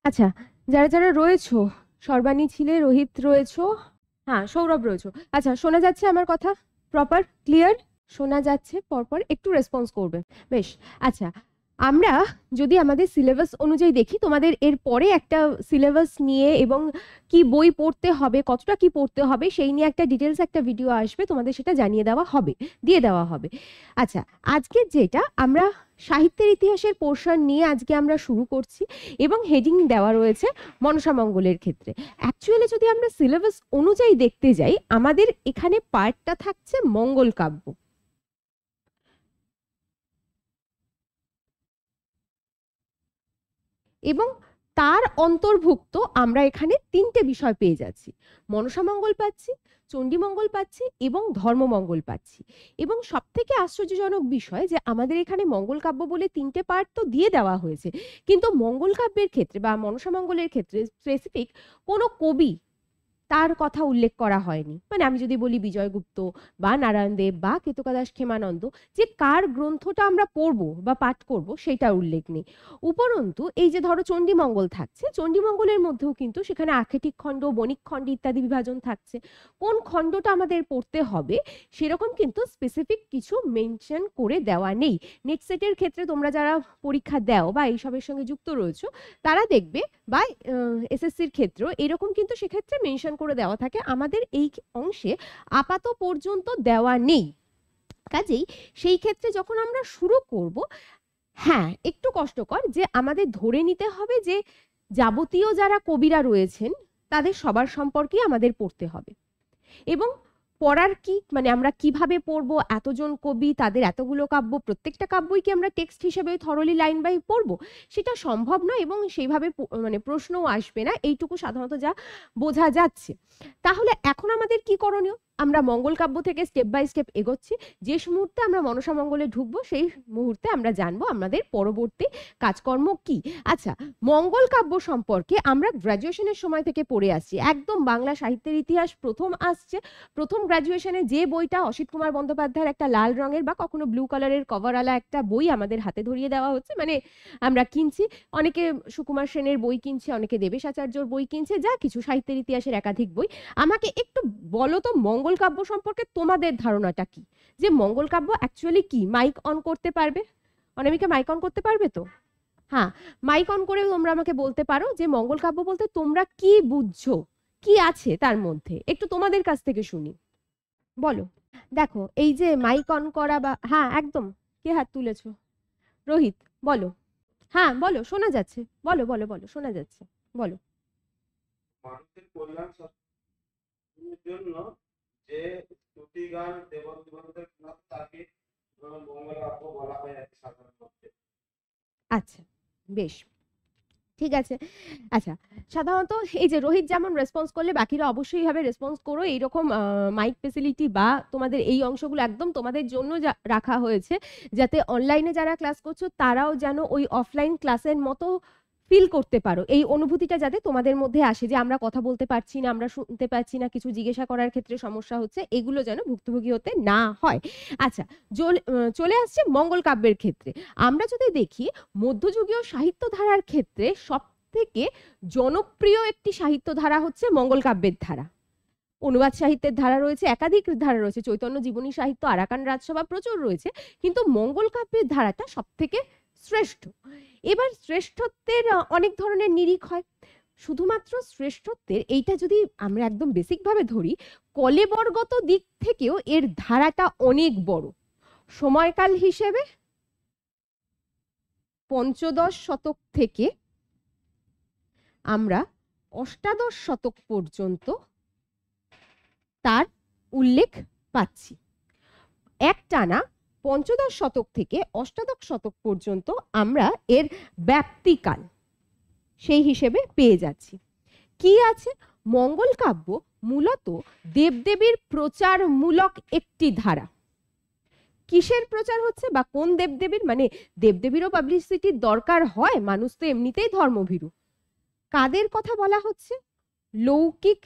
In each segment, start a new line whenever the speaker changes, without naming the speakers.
আচ্ছা, যারা যারা রয়েছো, সর্বাণী ছিলে, রোহিত রয়েছো, হ্যাঁ সৌরভ রয়েছো। আচ্ছা, শোনা যাচ্ছে আমার কথা? প্রপার ক্লিয়ার শোনা যাচ্ছে? পরপর একটু রেসপন্স করবে। বেশ। আচ্ছা, আমরা যদি আমাদের সিলেবাস অনুযায়ী দেখি, তোমাদের এর পরে একটা সিলেবাস নিয়ে এবং কি বই পড়তে হবে, কতটা কি পড়তে হবে সেই নিয়ে একটা ডিটেলস একটা ভিডিও আসবে, তোমাদের সেটা জানিয়ে দেওয়া হবে, দিয়ে দেওয়া হবে। আচ্ছা, আজকে যেটা আমরা সাহিত্যের ইতিহাসের পোর্শন নিয়ে আজকে আমরা শুরু করছি এবং হেডিং দেওয়া রয়েছে মনসামঙ্গলের ক্ষেত্রে। অ্যাকচুয়ালি যদি আমরা সিলেবাস অনুযায়ী দেখতে যাই, আমাদের এখানে পার্টটা থাকছে মঙ্গল কাব্য এবং তার অন্তর্ভুক্ত আমরা এখানে তিনটে বিষয় পেয়ে যাচ্ছি। মনসামঙ্গল পাচ্ছি, চণ্ডীমঙ্গল পাচ্ছি এবং ধর্মমঙ্গল পাচ্ছি। এবং সব থেকে আশ্চর্যজনক বিষয় যে আমাদের এখানে মঙ্গল কাব্য বলে তিনটে পার্ট তো দিয়ে দেওয়া হয়েছে, কিন্তু মঙ্গল কাব্যের ক্ষেত্রে বা মনসামঙ্গলের ক্ষেত্রে স্পেসিফিক কোনো কবি তার কথা উল্লেখ করা হয়নি। মানে আমি যদি বলি বিজয়গুপ্ত বা নারায়ণ দেব বা কেতকাদাস ক্ষেমানন্দ, যে কার গ্রন্থটা আমরা পড়বো বা পাঠ করব সেটার উল্লেখ নেই। উপরন্তু এই যে ধরো চণ্ডীমঙ্গল থাকছে, চণ্ডীমঙ্গলের মধ্যেও কিন্তু সেখানে আক্ষেটিক খণ্ড, বণিক খণ্ড ইত্যাদি বিভাজন থাকছে। কোন খণ্ডটা আমাদের পড়তে হবে সেরকম কিন্তু স্পেসিফিক কিছু মেনশন করে দেওয়া নেই। নেট সেটের ক্ষেত্রে তোমরা যারা পরীক্ষা দাও বা এইসবের সঙ্গে যুক্ত রয়েছো, তারা দেখবে বা এসএসসির ক্ষেত্রেও এরকম কিন্তু সেক্ষেত্রে মেনশন করে দেওয়া থাকে, আমাদের এই অংশে আপাত পর্যন্ত দেওয়া নেই। কাজেই সেই ক্ষেত্রে যখন আমরা শুরু করব, হ্যাঁ একটু কষ্টকর যে আমাদের ধরে নিতে হবে যে যাবতীয় যারা কবিরা রয়েছেন তাদের সবার সম্পর্কেই আমাদের পড়তে হবে। এবং পড়ার কি মানে আমরা কিভাবে পড়বো, এতজন কবি, তাদের এতগুলো কাব্য, প্রত্যেকটা কাব্যই কি আমরা টেক্সট হিসেবে থরলি লাইন বাই পড়বো, সেটা সম্ভব নয় এবং সেইভাবে মানে প্রশ্নও আসবে না, এইটুকু সাধারণত যা বোঝা যাচ্ছে। তাহলে এখন আমাদের কি করণীয়? আমরা মঙ্গল কাব্য থেকে স্টেপ বাই স্টেপ এগোচ্ছি। যে মুহূর্তে আমরা মনসামঙ্গলে ঢুকবো সেই মুহূর্তে আমরা জানবো আমাদের পরবর্তী কাজকর্ম কি। আচ্ছা, মঙ্গল কাব্য সম্পর্কে আমরা গ্র্যাজুয়েশনের সময় থেকে পড়ে আসছি, একদম বাংলা সাহিত্যের ইতিহাস প্রথম আসছে। প্রথম গ্র্যাজুয়েশনে যে বইটা অসিত কুমার বন্দ্যোপাধ্যায়ের একটা লাল রঙের বা কখনো ব্লু কালারের কভারওয়ালা একটা বই আমাদের হাতে ধরিয়ে দেওয়া হচ্ছে, মানে আমরা কিনছি, অনেকে সুকুমার সেনের বই কিনছে, অনেকে দেবেশ আচার্যর বই কিনছে, যা কিছু সাহিত্যের ইতিহাসের একাধিক বই। আমাকে একটু বলো তো মঙ্গল কাব্য সম্পর্কে তোমাদের ধারণাটা কি, যে মঙ্গল কাব্য অ্যাকচুয়ালি কি? মাইক অন করতে পারবে? অনামিকা মাইক অন করতে পারবে তো? হ্যাঁ, মাইক অন করে তোমরা আমাকে বলতে পারো যে মঙ্গল কাব্য বলতে তোমরা কি বুঝছো, কি আছে তার মধ্যে, একটু তোমাদের কাছ থেকে শুনি, বলো। দেখো এই যে মাইক অন করা বা হ্যাঁ একদম, কে হাত তুলেছো? রোহিত, বলো। হ্যাঁ বলো, শোনা যাচ্ছে, বলো বলো বলো, শোনা যাচ্ছে, বলো।
মানুষের কল্যাণ সাধনের জন্য যে স্তুতি গান দেবদেবতাদের শোনাতো তাকে মঙ্গল কাব্য বলা হয় আর কি সাধারণ মধ্যে।
আচ্ছা, বেশ, ঠিক আছে। আচ্ছা, সাধারণত এই যে রোহিত যেমন রেসপন্স করলে, বাকিরা অবশ্যই ভাবে রেসপন্স করো। এইরকম মাইক ফেসিলিটি বা তোমাদের এই অংশগুলো একদম তোমাদের জন্য রাখা হয়েছে, যাতে অনলাইনে যারা ক্লাস করছো তারাও যেন ওই অফলাইন ক্লাসের মতো ফিল করতে পারো, এই অনুভূতিটা যাতে তোমাদের মধ্যে আসে যে আমরা কথা বলতে পারছি না, আমরা শুনতে পাচ্ছি না, কিছু জিজ্ঞাসা করার ক্ষেত্রে সমস্যা হচ্ছে, এগুলো যেন ভুক্তভোগী হতে না হয়। আচ্ছা, চলে আসছে মঙ্গল কাব্যের ক্ষেত্রে। আমরা যদি দেখি মধ্যযুগীয় সাহিত্য ধারার ক্ষেত্রে সব থেকে জনপ্রিয় একটি সাহিত্য ধারা হচ্ছে মঙ্গল কাব্যের ধারা। অনুবাদ সাহিত্যের ধারা রয়েছে, একাধিক ধারা রয়েছে, চৈতন্য জীবনী সাহিত্য, আরাকান রাজসভা প্রচুর রয়েছে, কিন্তু মঙ্গল কাব্যের ধারাটা সব থেকে শ্রেষ্ঠ। এবার শ্রেষ্ঠত্বের অনেক ধরনের নিরিখ হয়, শুধুমাত্র শ্রেষ্ঠত্বের এইটা যদি আমরা একদম বেসিক ভাবে ধরি, কলেবরগত দিক থেকেও এর ধারাটা অনেক বড়। সময়কাল হিসেবে পঞ্চদশ শতক থেকে আমরা অষ্টাদশ শতক পর্যন্ত তার উল্লেখ পাচ্ছি। একটানা পঞ্চদশ শতক থেকে অষ্টাদশ শতক পর্যন্ত আমরা এর ব্যাপ্তিকাল সেই হিসেবে পেয়ে যাচ্ছি। কি আছে? মঙ্গল কাব্য মূলত দেবদেবীর প্রচারমূলক একটি ধারা। কিসের প্রচার হচ্ছে বা কোন দেবদেবীর? মানে দেবদেবীরও পাবলিসিটির দরকার হয়, মানুষ তো এমনিতেই ধর্মভীরু। কাদের কথা বলা হচ্ছে? লৌকিক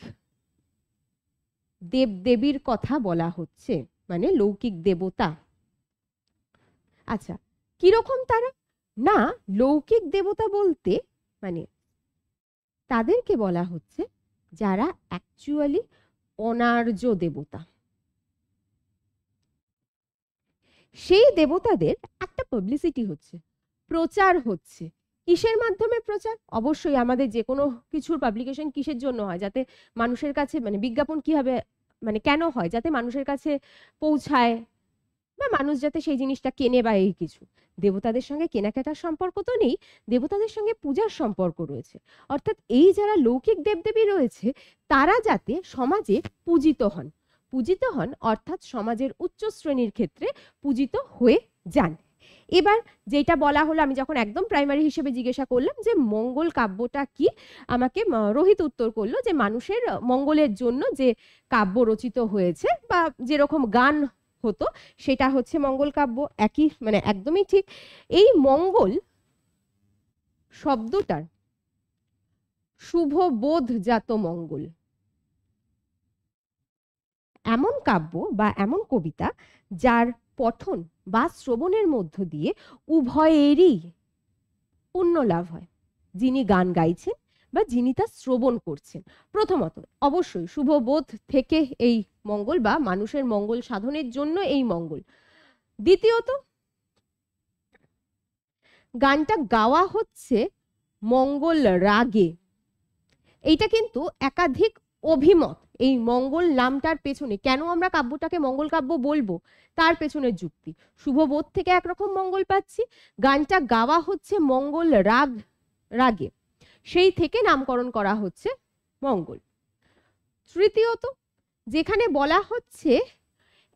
দেবদেবীর কথা বলা হচ্ছে, মানে লৌকিক দেবতা। আচ্ছা, কিরকম তারা? না, লৌকিক দেবতা বলতে মানে তাদেরকে বলা হচ্ছে যারা অ্যাকচুয়ালি অনার্য দেবতা। সেই দেবতাদের একটা পাবলিসিটি হচ্ছে, প্রচার হচ্ছে। কিসের মাধ্যমে প্রচার? অবশ্যই আমাদের যে কোনো কিছুর পাবলিকেশন কিসের জন্য হয়? যাতে মানুষের কাছে, মানে বিজ্ঞাপন কিভাবে, মানে কেন হয়? যাতে মানুষের কাছে পৌঁছায় বা মানুষ যাতে সেই জিনিসটা কেনে বা এই কিছু। দেবতাদের সঙ্গে কেনাকাটার সম্পর্ক তো নেই, দেবতাদের সঙ্গে পূজার সম্পর্ক রয়েছে। অর্থাৎ এই যারা লৌকিক দেবদেবী রয়েছে তারা যাতে সমাজে পূজিত হন, পূজিত হন অর্থাৎ সমাজের উচ্চ শ্রেণীর ক্ষেত্রে পূজিত হয়ে যান। এবার যেটা বলা হলো, আমি যখন একদম প্রাইমারি হিসেবে জিজ্ঞাসা করলাম যে মঙ্গল কাব্যটা কি, আমাকে রোহিত উত্তর করলো যে মানুষের মঙ্গলের জন্য যে কাব্য রচিত হয়েছে বা যেরকম গান হতো সেটা হচ্ছে মঙ্গল কাব্য। একই, মানে একদমই ঠিক। এই মঙ্গল শব্দটার শুভ বোধ জাত মঙ্গল, এমন কাব্য বা এমন কবিতা যার পঠন বা শ্রবণের মধ্য দিয়ে উভয়েরই পুণ্য লাভ হয়, যিনি গান গাইছেন বা যিনি তা শ্রবণ করছেন। প্রথমত অবশ্যই শুভবোধ থেকে এই মঙ্গল বা মানুষের মঙ্গল সাধনের জন্য এই মঙ্গল। দ্বিতীয়ত গানটা গাওয়া হচ্ছে মঙ্গল রাগে। এইটা কিন্তু একাধিক অভিমত এই মঙ্গল নামটার পেছনে, কেন আমরা কাব্যটাকে মঙ্গল কাব্য বলবো তার পেছনের যুক্তি। শুভবোধ থেকে একরকম মঙ্গল পাচ্ছি, গানটা গাওয়া হচ্ছে মঙ্গল রাগে, সেই থেকে নামকরণ করা হচ্ছে মঙ্গল। তৃতীয়ত যেখানে বলা হচ্ছে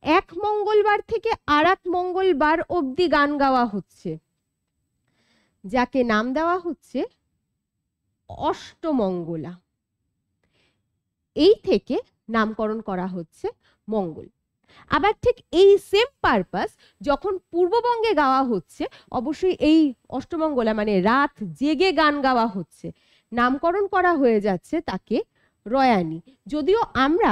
এক মঙ্গলবার থেকে আর এক মঙ্গলবার অবধি গান গাওয়া হচ্ছে, যাকে নাম দেওয়া হচ্ছে অষ্টমঙ্গলা, এই থেকে নামকরণ করা হচ্ছে মঙ্গল। আবার ঠিক এই সেম পারপাস যখন পূর্ববঙ্গে গাওয়া হচ্ছে, অবশ্যই এই অষ্টমঙ্গলা মানে রাত জেগে গান গাওয়া হচ্ছে, নামকরণ করা হয়ে যাচ্ছে তাকে রয়ানি। যদিও আমরা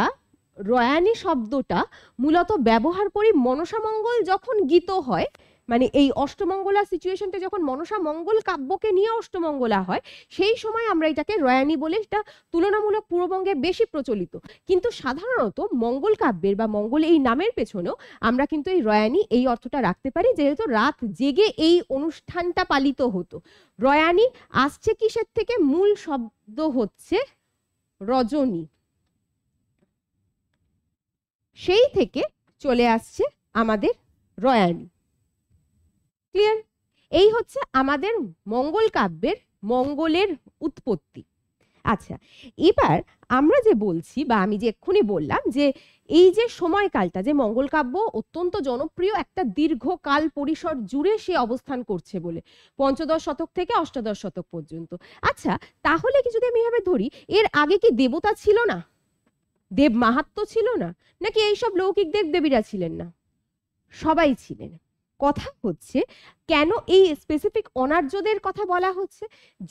রয়ানি শব্দটা মূলত ব্যবহার করি মনসা মঙ্গল যখন গীত হয়, মানে এই অষ্টমঙ্গলা সিচুয়েশনটা যখন মনসা মঙ্গল কাব্যকে নিয়ে অষ্টমঙ্গলা হয়, সেই সময় আমরা এটাকে রয়ানি বলে, এটা তুলনামূলক পূর্ববঙ্গে বেশি প্রচলিত। কিন্তু সাধারণত মঙ্গল কাব্যের বা মঙ্গল এই নামের পেছনেও আমরা কিন্তু এই রয়ানি এই অর্থটা রাখতে পারি, যেহেতু রাত জেগে এই অনুষ্ঠানটা পালিত হতো। রয়ানি আসছে কিসের থেকে? মূল শব্দ হচ্ছে রজনী, সেই থেকে চলে আসছে আমাদের রয়ানি। ক্লিয়ার? এই হচ্ছে আমাদের মঙ্গল কাব্যের মঙ্গলের উৎপত্তি। আচ্ছা, এবার আমরা যে বলছি বা আমি যে এক্ষুনি বললাম যে এই যে সময়কালটা, যে মঙ্গল কাব্য অত্যন্ত জনপ্রিয় একটা দীর্ঘকাল পরিসর জুড়ে সে অবস্থান করছে বলে, পঞ্চদশ শতক থেকে অষ্টাদশ শতক পর্যন্ত। আচ্ছা, তাহলে কি যদি আমি এভাবে ধরি, এর আগে কি দেবতা ছিল না, দেব মাহাত্ম্য ছিল না, নাকি এইসব লৌকিক দেব দেবীরা ছিলেন না? সবাই ছিলেন। কথা হচ্ছে কেন এই স্পেসিফিক অনার্যদের কথা বলা হচ্ছে?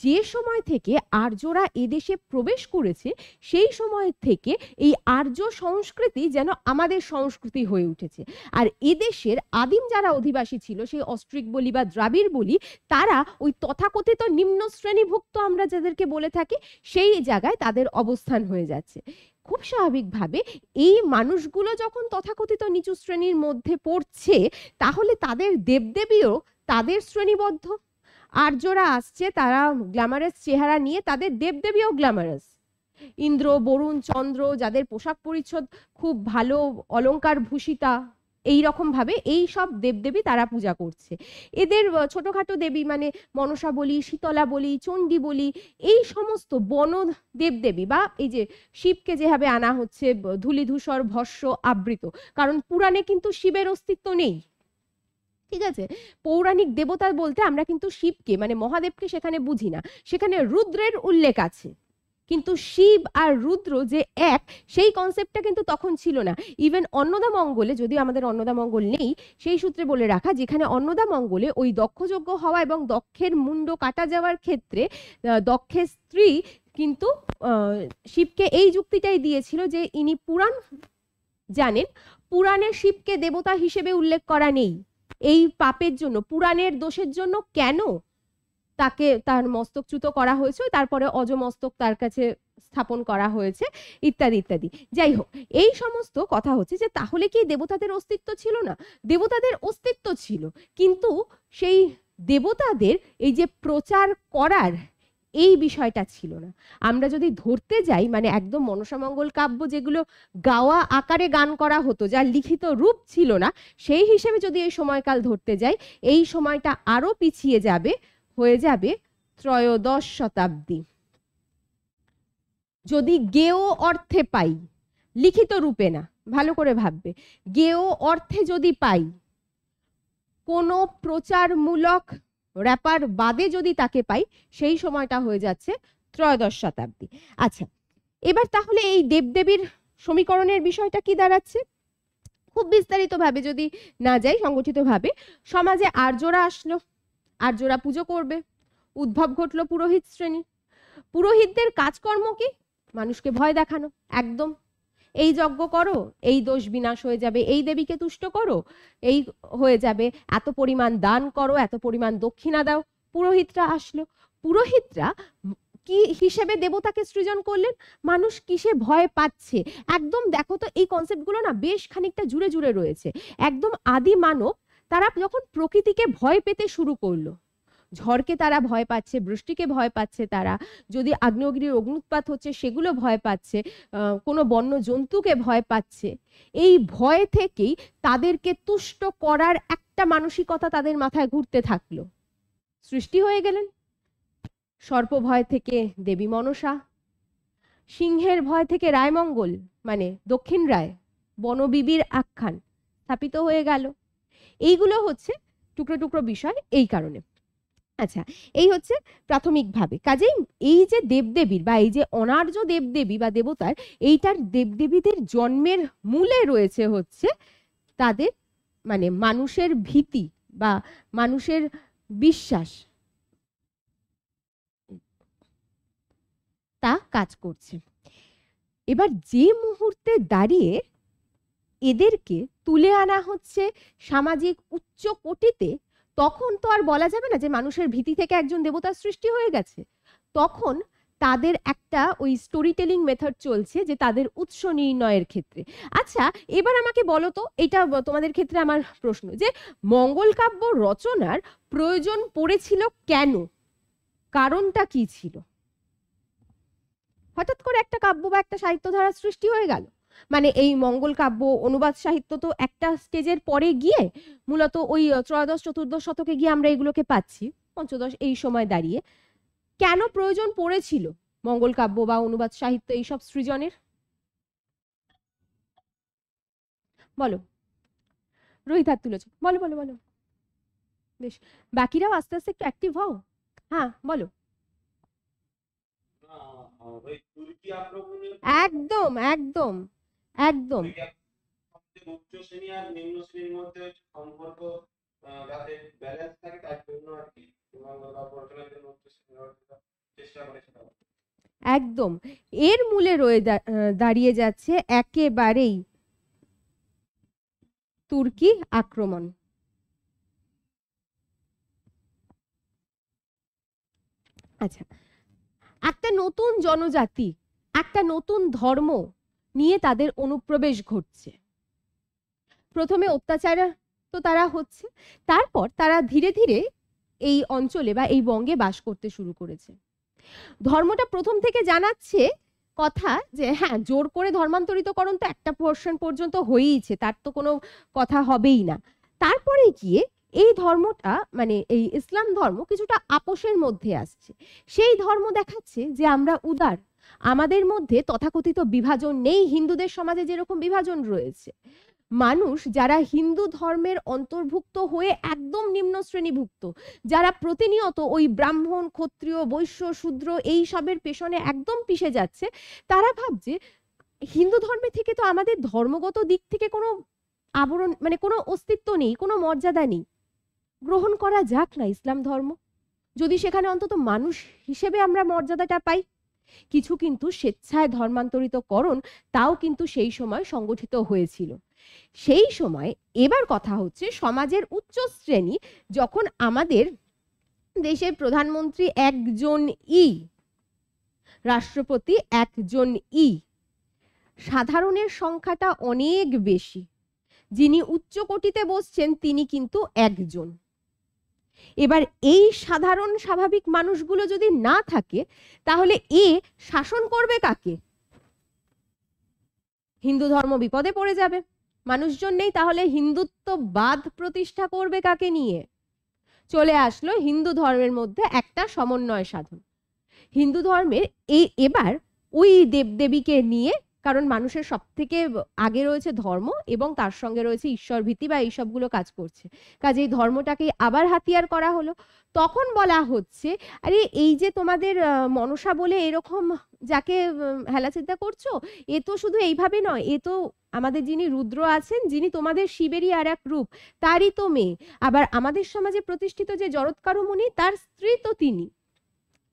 যে সময় থেকে আর্যরা এদেশে প্রবেশ করেছে সেই সময় থেকে এই আর্য সংস্কৃতি যেন আমাদের সংস্কৃতি হয়ে উঠেছে। আর এদেশের আদিম যারা অধিবাসী ছিল, সেই অস্ট্রিক বলি বা দ্রাবিড় বলি, তারা ওই তথাকথিত নিম্ন শ্রেণীভুক্ত আমরা যাদেরকে বলে থাকি, সেই জায়গায় তাদের অবস্থান হয়ে যাচ্ছে। খুব স্বাভাবিকভাবে এই মানুষগুলো যখন তথাকথিত নিচু শ্রেণীর মধ্যে পড়ছে, তাহলে তাদের দেবদেবীও তাদের শ্রেণীবদ্ধ। আর্যরা আসছে, তারা গ্ল্যামারাস চেহারা নিয়ে, তাদের দেবদেবীও গ্ল্যামারাস। ইন্দ্র, বরুণ, চন্দ্র, যাদের পোশাক পরিচ্ছদ খুব ভালো, অলংকার ভূষিতা, এই রকম ভাবে এই সব দেবদেবী তারা পূজা করছে। এদের ছোটখাটো দেবী মানে মনসা বলি, শীতলা বলি, চণ্ডী বলি, এই সমস্ত বন দেবদেবী বা এই যে শিবকে যেভাবে আনা হচ্ছে ধূলিধূসর ভস্য আবৃত, কারণ পুরাণে কিন্তু শিবের অস্তিত্ব নেই। ঠিক আছে, পৌরাণিক দেবতা বলতে আমরা কিন্তু শিবকে মানে মহাদেবকে সেখানে বুঝি না, সেখানে রুদ্রের উল্লেখ আছে, কিন্তু শিব আর রুদ্র যে এক, সেই কনসেপ্টটা কিন্তু তখন ছিল না। ইভেন অন্নদা মঙ্গলে, যদিও আমাদের অন্নদা মঙ্গল নেই, সেই সূত্রে বলে রাখা, যেখানে অন্নদা মঙ্গলে ওই দক্ষযজ্ঞ হওয়া এবং দক্ষের মুন্ড কাটা যাওয়ার ক্ষেত্রে দক্ষের স্ত্রী কিন্তু শিবকে এই যুক্তিটাই দিয়েছিল যে ইনি পুরাণ জানেন, পুরাণে শিবকে দেবতা হিসেবে উল্লেখ করা নেই। এই পাপের জন্য, পুরাণের দোষের জন্য কেন তাকে তার মস্তকচ্যুত করা হয়েছে, তারপরে অজমস্তক তার কাছে স্থাপন করা হয়েছে, ইত্যাদি ইত্যাদি। যাই হোক, এই সমস্ত কথা হচ্ছে যে তাহলে কি দেবতাদের অস্তিত্ব ছিল না? দেবতাদের অস্তিত্ব ছিল, কিন্তু সেই দেবতাদের এই যে প্রচার করার এই বিষয়টা ছিল না। আমরা যদি ধরতে যাই, মানে একদম মনসামঙ্গল কাব্য যেগুলো গাওয়া আকারে গান করা হতো, যার লিখিত রূপ ছিল না, সেই হিসেবে যদি এই সময়কাল ধরতে যাই, এই সময়টা আরো পিছিয়ে যাবে, হয়ে যাবে ত্রয়োদশ শতাব্দী। যদি গেয় অর্থে পাই, লিখিত রূপে না, ভালো করে ভাববে, গেয় অর্থে যদি পাই, কোনো প্রচারমূলক র্যাপার বাদে যদি তাকে পাই, সেই সময়টা হয়ে যাচ্ছে ত্রয়োদশ শতাব্দী। আচ্ছা, এবার তাহলে এই দেবদেবীর সমীকরণের বিষয়টা কি দাঁড়াচ্ছে? খুব বিস্তারিতভাবে যদি না যাই, সংগঠিতভাবে সমাজে আর্যরা আসলো, আর্যরা পুজো করবে, উদ্ভব ঘটলো পুরোহিত শ্রেণী। পুরোহিতদের কাজকর্ম কি? মানুষকে ভয় দেখানো, একদম। এই যজ্ঞ করো, এই দোষ বিনাশ হয়ে যাবে, এই দেবীকে তুষ্ট করো, এই হয়ে যাবে, এত পরিমাণ দান করো, এত পরিমাণ দক্ষিণা দাও। পুরোহিতরা আসলো, পুরোহিতরা কি হিসেবে দেবতাকে সৃজন করলেন? মানুষ কিসে ভয় পাচ্ছে, একদম দেখো তো, এই কনসেপ্টগুলো না বেশ খানিকটা জুড়ে জুড়ে রয়েছে। একদম আদি মানব তারা যখন প্রকৃতিকে ভয় পেতে শুরু করলো, ঝড়কে তারা ভয় পাচ্ছে, বৃষ্টিকে ভয় পাচ্ছে, তারা যদি আগ্নেয়গিরির অগ্নুৎপাত হচ্ছে সেগুলো ভয় পাচ্ছে, কোনো বন্য জন্তুকে ভয় পাচ্ছে, এই ভয় থেকেই তাদেরকে তুষ্ট করার একটা মানসিকতা তাদের মাথায় ঘুরতে থাকলো। সৃষ্টি হয়ে গেলেন। সর্প ভয় থেকে দেবী মনসা, সিংহের ভয় থেকে রায়মঙ্গল মানে দক্ষিণ রায়, বনবিবির আখ্যান স্থাপিত হয়ে গেল। এইগুলো হচ্ছে টুকরো টুকরো বিষয় এই কারণে। আচ্ছা, এই হচ্ছে প্রাথমিকভাবে। কাজেই এই যে দেবদেবীর বা এই যে অনার্য দেবদেবী বা দেবতার, এইটার দেবদেবীদের জন্মের মূলে রয়েছে হচ্ছে তাদের মানে মানুষের ভীতি বা মানুষের বিশ্বাস, তা কাজ করছে। এবার যে মুহূর্তে দাঁড়িয়ে এদেরকে তুলে আনা হচ্ছে সামাজিক উচ্চ কোটিতে, তখন তো আর বলা যাবে না যে মানুষের ভীতি থেকে একজন দেবতার সৃষ্টি হয়ে গেছে। তখন তাদের একটা ওই স্টোরি টেলিং মেথড চলছে, যে তাদের উৎস নির্ণয়ের ক্ষেত্রে। আচ্ছা, এবার আমাকে বলো তো, এটা তোমাদের ক্ষেত্রে আমার প্রশ্ন, যে মঙ্গল কাব্য রচনার প্রয়োজন পড়েছিল কেন? কারণটা কি ছিল? হঠাৎ করে একটা কাব্য বা একটা সাহিত্য ধারার সৃষ্টি হয়ে গেল, মানে এই মঙ্গল কাব্য অনুবাদ সাহিত্য তো একটা স্টেজের পরে গিয়ে মূলত ওই ত্রয়োদশ চতুর্দশ শতকে গিয়ে আমরা এগুলোকে পাচ্ছি, পঞ্চদশ এই সময় দাঁড়িয়ে। কেন প্রয়োজন পড়েছিল মঙ্গল কাব্য বা অনুবাদ সাহিত্য এইসব সৃজনের? বলো, রোহিত হাত তুলেছ, বলো বলো বলো। বেশ, বাকিরাও আস্তে আস্তে একটু অ্যাক্টিভ হও। হ্যাঁ বলো। একদম একদম একদম।
উচ্চ শ্রেণী আর নিম্ন শ্রেণীর মধ্যে সম্পর্ক যাতে ব্যালেন্স থাকে, তার জন্য আর কি চেষ্টা করেছিল।
একদম, এর মূলে রয়ে দাঁড়িয়ে যাচ্ছে একেবারেই তুর্কি আক্রমণ। আচ্ছা, একটা নতুন জনজাতি, একটা নতুন ধর্ম নিয়ে তাদের অনুপ্রবেশ ঘটছে। প্রথমে অত্যাচার তো তারা হচ্ছে, তারপর তারা ধীরে ধীরে এই অঞ্চলে বা এই বঙ্গে বাস করতে শুরু করেছে। ধর্মটা প্রথম থেকে জানাচ্ছে কথা যে হ্যাঁ, জোর করে ধর্মান্তরিতকরণ তো একটা পোর্শন পর্যন্ত হয়েইছে, তার তো কোনো কথা হবেই না। তারপরে গিয়ে এই ধর্মটা মানে এই ইসলাম ধর্ম কিছুটা আপোষের মধ্যে আসছে। সেই ধর্ম দেখাচ্ছে যে আমরা উদার, আমাদের মধ্যে তথাকথিত বিভাজন নেই, হিন্দুদের সমাজে যেরকম বিভাজন রয়েছে। মানুষ যারা হিন্দু ধর্মের অন্তর্ভুক্ত হয়ে একদম নিম্ন শ্রেণীভুক্ত, যারা প্রতিনিয়ত ওই ব্রাহ্মণ ক্ষত্রিয় বৈশ্য শূদ্র এই সবের পেছনে একদম পিষে যাচ্ছে, তারা ভাবছে হিন্দু ধর্মে থেকে তো আমাদের ধর্মগত দিক থেকে কোনো আবরণ মানে কোনো অস্তিত্ব নেই, কোনো মর্যাদা নেই, গ্রহণ করা যাক না ইসলাম ধর্ম, যদি সেখানে অন্তত মানুষ হিসেবে আমরা মর্যাদাটা পাই। কিছু কিন্তু স্বেচ্ছায় ধর্মান্তরিতকরণ তাও কিন্তু সেই সময় সংগঠিত হয়েছিল। সেই সময় এবার কথা হচ্ছে সমাজের উচ্চ শ্রেণী যখন আমাদের দেশের প্রধানমন্ত্রী একজনই, রাষ্ট্রপতি একজনই, সাধারণের সংখ্যাটা অনেক বেশি, যিনি উচ্চ কোটিতে বসছেন তিনি কিন্তু একজন। এবার এই সাধারণ স্বাভাবিক মানুষগুলো যদি না থাকে তাহলে এ শাসন করবে কাকে? হিন্দু ধর্ম বিপদে পড়ে যাবে। মানুষজন নেই, তাহলে হিন্দুত্ববাদ প্রতিষ্ঠা করবে কাকে নিয়ে? চলে আসলো হিন্দু ধর্মের মধ্যে একটা সমন্বয় সাধন। হিন্দু ধর্মের এবার ওই দেবদেবীকে নিয়ে, কারণ মানুষের সব থেকে আগে রয়েছে ধর্ম এবং তার সঙ্গে রয়েছে ঈশ্বর ভীতি বা এইসবগুলো কাজ করছে, কাজেই ধর্মটাকে আবার হাতিয়ার করা হলো। তখন বলা হচ্ছে, আরে এই যে তোমাদের মনসা বলে এরকম যাকে হেলাচিন্তা করছো, এ তো শুধু এইভাবে নয়, এ তো আমাদের যিনি রুদ্র আছেন, যিনি তোমাদের শিবেরই আর এক রূপ, তারই তো মেয়ে। আবার আমাদের সমাজে প্রতিষ্ঠিত যে জরৎকারু মুনি, তার স্ত্রী তো তিনি।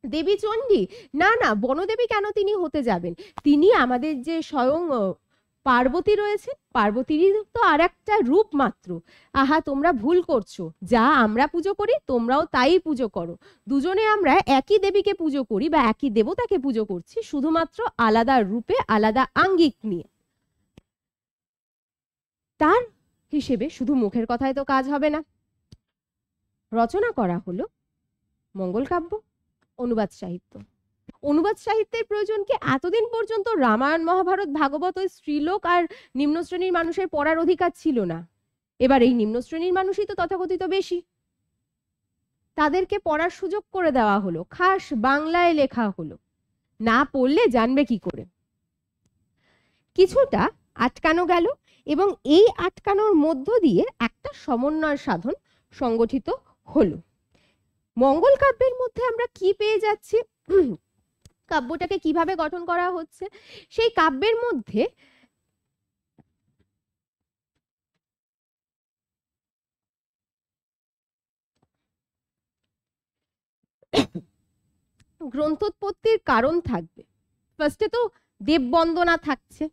দেবী চণ্ডী, না না, বনদেবী কেন তিনি হতে যাবেন? তিনি আমাদের যে স্বয়ং পার্বতী রয়েছে, পার্বতীরই তো আর একটা রূপ মাত্র। আহা, তোমরা ভুল করছো, যা আমরা পুজো করি তোমরাও তাই পুজো করো। দুজনে আমরা একই দেবীকে পুজো করি বা একই দেবতাকে পুজো করছি, শুধুমাত্র আলাদা রূপে আলাদা আঙ্গিক নিয়ে। তার হিসেবে শুধু মুখের কথায় তো কাজ হবে না। রচনা করা হলো মঙ্গল কাব্য, অনুবাদ সাহিত্য। অনুবাদ সাহিত্যের প্রয়োজন কি? এতদিন পর্যন্ত রামায়ণ, মহাভারত, ভাগবত ওই স্ত্রীলোক আর নিম্ন শ্রেণীর মানুষের পড়ার অধিকার ছিল না। এবার এই নিম্ন শ্রেণীর মানুষই তো তথাকথিত বেশি, তাদেরকে পড়ার সুযোগ করে দেওয়া হলো, খাস বাংলায় লেখা হলো। না পড়লে জানবে কি করে? কিছুটা আটকানো গেল এবং এই আটকানোর মধ্য দিয়ে একটা সমন্বয় সাধন সংগঠিত হলো। মঙ্গল কাব্যের মধ্যে আমরা কি পেয়ে যাচ্ছি, কাব্যটাকে কিভাবে গঠন করা হচ্ছে? সেই কাব্যের মধ্যে গ্রন্থোৎপত্তির কারণ থাকবে। ফার্স্টে তো দেববন্দনা থাকছে,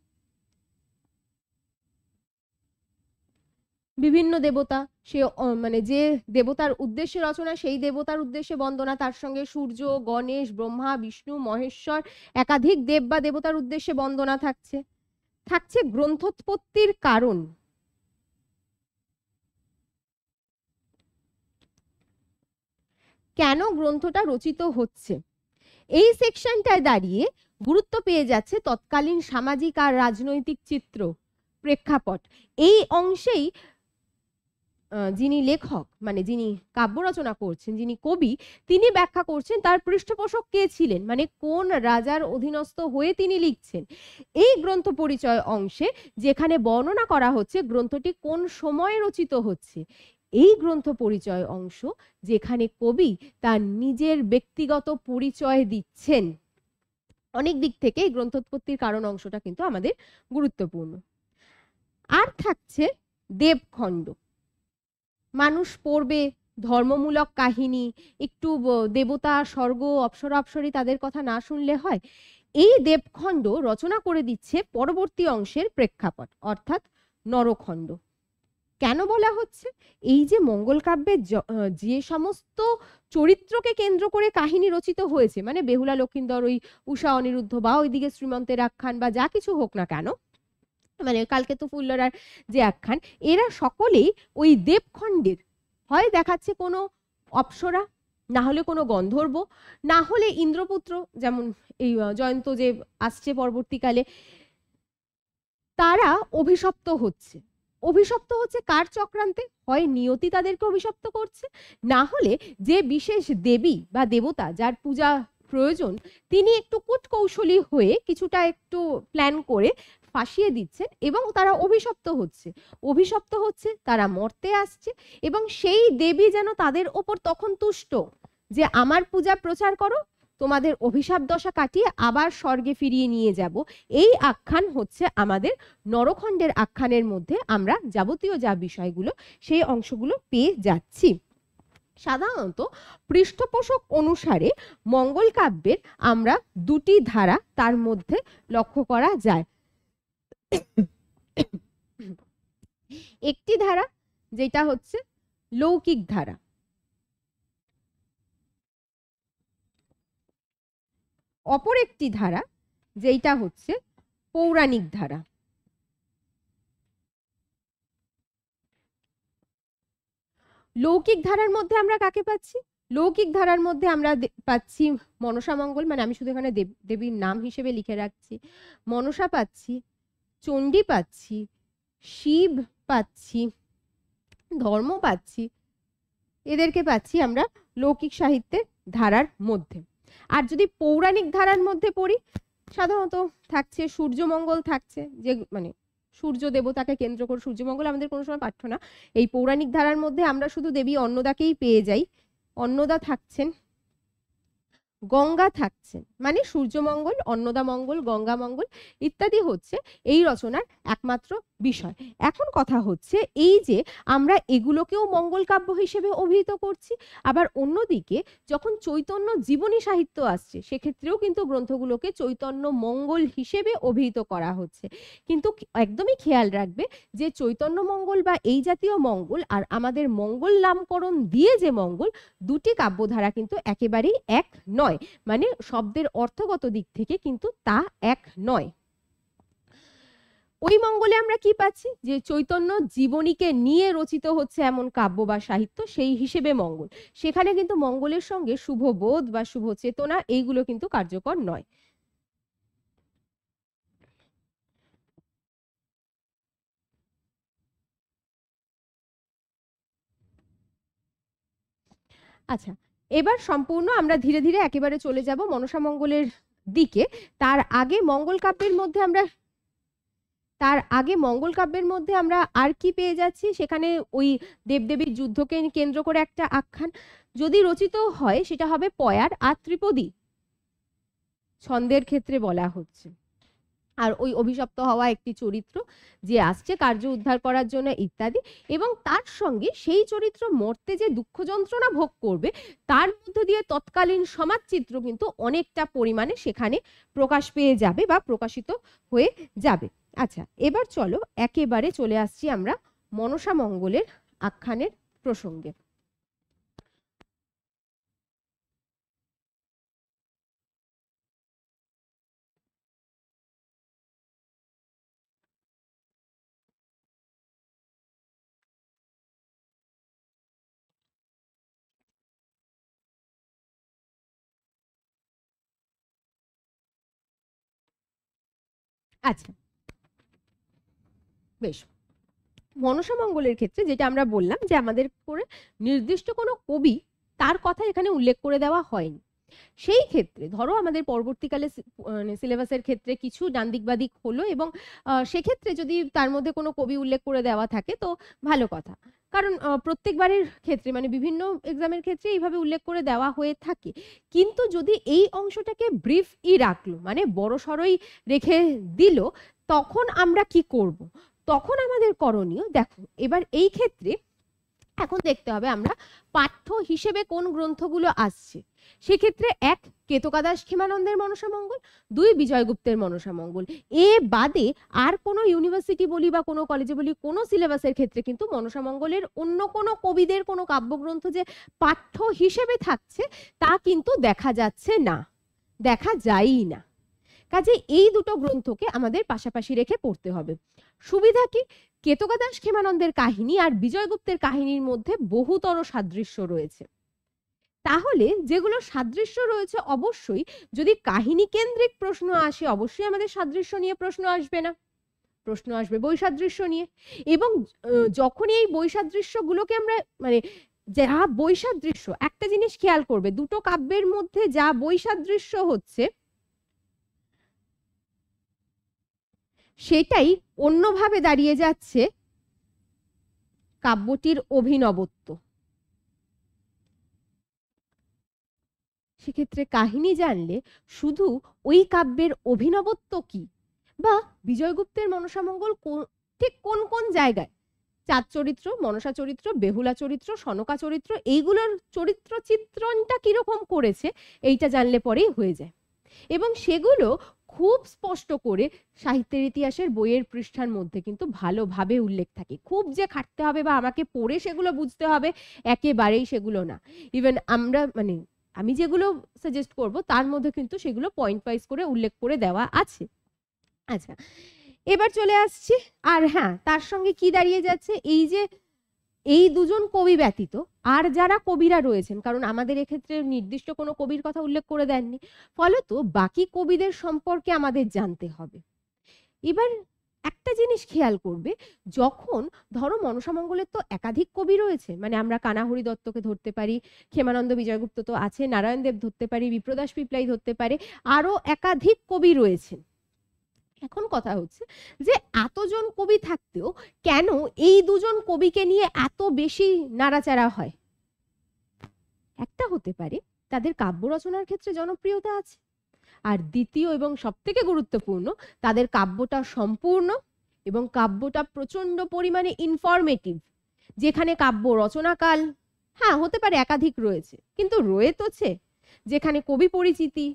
বিভিন্ন দেবতা, সে মানে যে দেবতার উদ্দেশ্যে রচনা সেই দেবতার উদ্দেশ্যে বন্দনা, তার সঙ্গে সূর্য, গণেশ, ব্রহ্মা, বিষ্ণু, মহেশ্বর, একাধিক দেব বা দেবতার উদ্দেশ্যে বন্দনা থাকছে। থাকছে গ্রন্থোৎপত্তির কারণ, কেন গ্রন্থটা রচিত হচ্ছে। এই সেকশনটায় দাঁড়িয়ে গুরুত্ব পেয়ে যাচ্ছে তৎকালীন সামাজিক আর রাজনৈতিক চিত্র, প্রেক্ষাপট। এই অংশেই যিনি লেখক, মানে যিনি কাব্য রচনা করছেন, যিনি কবি, তিনি ব্যাখ্যা করছেন তার পৃষ্ঠপোষক কে ছিলেন, মানে কোন রাজার অধীনস্থ হয়ে তিনি লিখছেন। এই গ্রন্থ পরিচয় অংশে যেখানে বর্ণনা করা হচ্ছে গ্রন্থটি কোন সময়ে রচিত হচ্ছে, এই গ্রন্থ পরিচয় অংশ যেখানে কবি তার নিজের ব্যক্তিগত পরিচয় দিচ্ছেন। অনেক দিক থেকে এই গ্রন্থোৎপত্তির কারণ অংশটা কিন্তু আমাদের গুরুত্বপূর্ণ। আর থাকছে দেবখণ্ড, মানুষ পড়বে ধর্মমূলক কাহিনী, একটু দেবতা, স্বর্গ, অপ্সরা, অপ্সরী তাদের কথা না শুনলে হয়। এই দেবখণ্ড রচনা করে দিচ্ছে পরবর্তী অংশের প্রেক্ষাপট, অর্থাৎ নরখণ্ড। কেন বলা হচ্ছে? এই যে মঙ্গল কাব্যের যে সমস্ত চরিত্রকে কেন্দ্র করে কাহিনী রচিত হয়েছে, মানে বেহুলা লক্ষিন্দর, ওই উষা অনিরুদ্ধ, বা ওইদিকে শ্রীমন্তের আখ্যান বা যা কিছু হোক না কেন, মানে কালকে তো ফুল্লরার যে আখ্যান, এরা সকলেই ওই দেবখণ্ডের, হয় দেখাচ্ছে কোনো অপ্সরা, না হলে কোনো গন্ধর্ব, না হলে ইন্দ্রপুত্র, যেমন এই জয়ন্ত যে আসছে পরবর্তীকালে, তারা অভিশপ্ত হচ্ছে। অভিশপ্ত হচ্ছে কার চক্রান্তে? হয় নিয়তি তাদেরকে অভিশপ্ত করছে, না হলে যে বিশেষ দেবী বা দেবতা যার পূজা প্রয়োজন, তিনি একটু কূটকৌশলী হয়ে কিছুটা একটু প্ল্যান করে ফাঁসিয়ে দিচ্ছেন এবং তারা অভিশপ্ত হচ্ছে। অভিশপ্ত হচ্ছে, তারা মর্তে আসছে এবং সেই দেবী যেন তাদের ওপর তখন তুষ্ট, যে আমার পূজা প্রচার করো, তোমাদের অভিশাপ দশা কাটিয়ে আবার স্বর্গে ফিরিয়ে নিয়ে যাব। এই আখ্যান হচ্ছে আমাদের নরখণ্ডের আখ্যানের মধ্যে আমরা যাবতীয় যা বিষয়গুলো সেই অংশগুলো পেয়ে যাচ্ছি। সাধারণত পৃষ্ঠপোষক অনুসারে মঙ্গল কাব্যের আমরা দুটি ধারা তার মধ্যে লক্ষ্য করা যায়। একটি ধারা যেটা হচ্ছে লৌকিক ধারা, অপর একটি ধারা, যেইটা হচ্ছে পৌরাণিক ধারা। লৌকিক ধারার মধ্যে আমরা কাকে পাচ্ছি? লৌকিক ধারার মধ্যে আমরা পাচ্ছি মনসা মঙ্গল, মানে আমি শুধু এখানে দেবীর নাম হিসেবে লিখে রাখছি। মনসা পাচ্ছি, চণ্ডী পাচ্ছি, শিব পাচ্ছি, ধর্ম পাচ্ছি, এদেরকে পাচ্ছি আমরা লৌকিক সাহিত্যের ধারার মধ্যে। আর যদি পৌরাণিক ধারার মধ্যে পড়ি, সাধারণত থাকছে সূর্যমঙ্গল, থাকছে যে মানে সূর্য দেবতাকে কেন্দ্র করে সূর্যমঙ্গল আমাদের কোনো সময় পাঠ্য না। এই পৌরাণিক ধারার মধ্যে আমরা শুধু দেবী অন্নদাকেই পেয়ে যাই। অন্নদা থাকছেন, গঙ্গা থাকছেন, মানে সূর্যমঙ্গল, অন্নদা মঙ্গল, গঙ্গা মঙ্গল ইত্যাদি হচ্ছে এই রচনার একমাত্র বিষয়। এখন কথা হচ্ছে এই যে আমরা এগুলোকেও মঙ্গল কাব্য হিসেবে অভিহিত করছি, আবার অন্যদিকে যখন চৈতন্য জীবনী সাহিত্য আসছে সেক্ষেত্রেও কিন্তু গ্রন্থগুলোকে চৈতন্য মঙ্গল হিসেবে অভিহিত করা হচ্ছে। কিন্তু একদমই খেয়াল রাখবে যে চৈতন্য মঙ্গল বা এই জাতীয় মঙ্গল আর আমাদের মঙ্গল নামকরণ দিয়ে যে মঙ্গল, দুটি কাব্যধারা কিন্তু একেবারেই এক নয়, মানে শব্দের অর্থগত দিক থেকে কিন্তু তা এক নয়। ওই মঙ্গলে আমরা কি পাচ্ছি? যে চৈতন্য জীবনীকে নিয়ে রচিত হচ্ছে এমন কাব্য বা সাহিত্য, সেই হিসেবে মঙ্গল। সেখানে কিন্তু মঙ্গলের সঙ্গে শুভ বোধ বা শুভ চেতনা এইগুলো কিন্তু কার্যকর নয়। আচ্ছা, এবার সম্পূর্ণ আমরা ধীরে ধীরে একেবারে চলে যাব মনসা মঙ্গলের দিকে। তার আগে মঙ্গল কাব্যের মধ্যে আমরা আর কি পেয়ে যাচ্ছি? সেখানে ওই দেবদেবীর যুদ্ধকে কেন্দ্র করে একটা আখ্যান যদি রচিত হয়, সেটা হবে পয়ার আর ত্রিপদী ছন্দের ক্ষেত্রে বলা হচ্ছে। আর ওই অভিশপ্ত হওয়া একটি চরিত্র যে আসছে কার্য উদ্ধার করার জন্য ইত্যাদি, এবং তার সঙ্গে সেই চরিত্র মর্তে যে দুঃখ যন্ত্রণা ভোগ করবে তার মধ্য দিয়ে তৎকালীন সমাজচিত্র কিন্তু অনেকটা পরিমাণে সেখানে প্রকাশ পেয়ে যাবে বা প্রকাশিত হয়ে যাবে। আচ্ছা, এবার চলো একেবারে চলে আসছি আমরা মনসা মঙ্গলের আখ্যানের প্রসঙ্গে। আচ্ছা, বেশ। মনসা মঙ্গলের ক্ষেত্রে যেটা আমরা বললাম যে আমাদের করে নির্দিষ্ট কোনো কবি তার কথা এখানে উল্লেখ করে দেওয়া হয়নি। সেই ক্ষেত্রে ধরো আমাদের পরবর্তীকালে সিলেবাসের ক্ষেত্রে কিছু ডান দিক বাদিক হলো, এবং সেক্ষেত্রে যদি তার মধ্যে কোনো কবি উল্লেখ করে দেওয়া থাকে তো ভালো কথা, কারণ প্রত্যেকবারের ক্ষেত্রে মানে বিভিন্ন এক্সামের ক্ষেত্রে এইভাবে উল্লেখ করে দেওয়া হয়ে থাকে। কিন্তু যদি এই অংশটাকে ব্রিফই রাখলো, মানে বড় সড়ই রেখে দিল, তখন আমরা কি করব? তখন আমাদের করণীয় দেখো, এবার এই ক্ষেত্রে এখন দেখতে হবে আমরা পাঠ্য হিসেবে কোন গ্রন্থগুলো আসছে। সেক্ষেত্রে এক, কেতকাদাস ক্ষেমানন্দের মনসা মঙ্গল, দুই, বিজয়গুপ্তের মনসা মঙ্গল। এ বাদে আর কোনো ইউনিভার্সিটি বলি বা কোনো কলেজে বলি কোনো সিলেবাসের ক্ষেত্রে কিন্তু মনসা মঙ্গলের অন্য কোনো কবিদের কোনো কাব্যগ্রন্থ যে পাঠ্য হিসেবে থাকছে তা কিন্তু দেখা যাচ্ছে না, দেখা যায়ই না। কাজে এই দুটো গ্রন্থকে আমাদের পাশাপাশি রেখে পড়তে হবে। সুবিধা কি? কেতকাদাস ক্ষেমানন্দের কাহিনী আর বিজয়গুপ্তের কাহিনীর মধ্যে বহুতর সাদৃশ্য রয়েছে। তাহলে যেগুলো সাদৃশ্য রয়েছে, অবশ্যই যদি কাহিনী কেন্দ্রিক প্রশ্ন আসে অবশ্যই আমাদের সাদৃশ্য নিয়ে প্রশ্ন আসবে না, প্রশ্ন আসবে বৈসাদৃশ্য নিয়ে। এবং যখনই এই বৈসাদৃশ্যগুলোকে আমরা মানে যা বৈসাদৃশ্য, একটা জিনিস খেয়াল করবে, দুটো কাব্যের মধ্যে যা বৈসাদৃশ্য হচ্ছে সেটাই অন্যভাবে দাঁড়িয়ে যাচ্ছে কাব্যটির অভিনবত্ব। সেক্ষেত্রে কাহিনী জানলে শুধু ওই কাব্যের অভিনবত্ব কি, বা বিজয়গুপ্তের মনসা মঙ্গল ঠিক কোন কোন জায়গায় চাঁদ চরিত্র, মনসা চরিত্র, বেহুলা চরিত্র, সনকা চরিত্র, এইগুলোর চরিত্র চিত্রণটা কিরকম করেছে এইটা জানলে পরেই হয়ে যায়। এবং সেগুলো খুব স্পষ্ট করে সাহিত্যের ইতিহাসের বইয়ের পৃষ্ঠার মধ্যে কিন্তু ভালোভাবে উল্লেখ থাকে। খুব যে খাটতে হবে বা আমাকে পড়ে সেগুলো বুঝতে হবে একেবারেই সেগুলো না। ইভেন আমরা মানে আমি যেগুলো সাজেস্ট করব তার মধ্যে কিন্তু সেগুলো পয়েন্ট ওয়াইজ করে উল্লেখ করে দেওয়া আছে। আচ্ছা, এবার চলে আসছি, আর হ্যাঁ তার সঙ্গে কি দাঁড়িয়ে যাচ্ছে, এই যে এই দুজন কবি ব্যতীত আর যারা কবিরা রয়েছেন, কারণ আমাদের এক্ষেত্রে নির্দিষ্ট কোনো কবির কথা উল্লেখ করে দেননি, ফলত বাকি কবিদের সম্পর্কে আমাদের জানতে হবে। এবার একটা জিনিস খেয়াল করবে, যখন ধরো মনসামঙ্গলের তো একাধিক কবি রয়েছে, মানে আমরা কানাহরি দত্তকে ধরতে পারি, ক্ষেমানন্দ বিজয়গুপ্ত তো আছে, নারায়ণ দেব ধরতে পারি, বিপ্রদাস পিপলাই ধরতে পারে, আরো একাধিক কবি রয়েছেন। এখন কথা হচ্ছে যে এতজন কবি থাকতেও কেন এই দুজন কবিকে নিয়ে এত বেশি নাড়াচাড়া হয়? একটা হতে পারে তাদের কাব্য রচনার ক্ষেত্রে জনপ্রিয়তা আছে, আর দ্বিতীয় এবং সবথেকে গুরুত্বপূর্ণ, তাদের কাব্যটা সম্পূর্ণ এবং কাব্যটা প্রচন্ড পরিমাণে ইনফরমেটিভ। যেখানে কাব্য রচনাকাল হ্যাঁ হতে পারে একাধিক রয়েছে, কিন্তু রয়েছে যেখানে কবি পরিচিতি,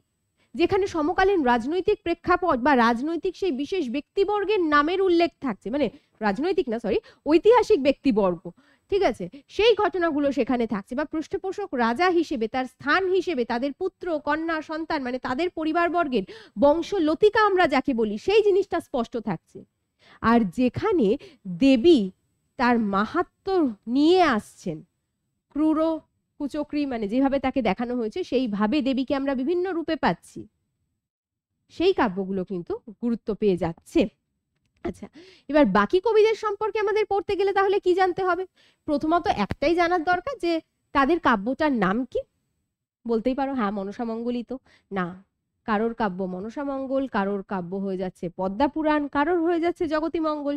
যেখানে সমকালীন রাজনৈতিক প্রেক্ষাপট বা রাজনৈতিক সেই বিশেষ ব্যক্তিবর্গের নামের উল্লেখ থাকছে, মানে রাজনৈতিক না সরি ঐতিহাসিক ব্যক্তিবর্গ, ঠিক আছে, সেই ঘটনাগুলো সেখানে থাকছে, বা পৃষ্ঠপোষক রাজা হিসেবে তার স্থান হিসেবে তাদের পুত্র কন্যা সন্তান মানে তাদের পরিবারবর্গের বংশলতিকা আমরা যাকে বলি সেই জিনিসটা স্পষ্ট থাকছে। আর যেখানে দেবী তার মাহাত্ম্য নিয়ে আসছেন, ক্রূর কুচক্রী মানে যেভাবে তাকে দেখানো হয়েছে সেইভাবে দেবীকে আমরা বিভিন্ন রূপে পাচ্ছি, সেই কাব্যগুলো কিন্তু গুরুত্ব পেয়ে যাচ্ছে। আচ্ছা, এবার বাকি কবিদের সম্পর্কে আমাদের পড়তে গেলে তাহলে কি জানতে হবে? প্রথমত একটাই জানার দরকার যে তাদের কাব্যটার নাম কি। বলতেই পারো হ্যাঁ মনসামঙ্গলই তো, না, কারোর কাব্য মনসামঙ্গল, কারোর কাব্য হয়ে যাচ্ছে পদ্মা পুরাণ, কারোর হয়ে যাচ্ছে জগতী মঙ্গল,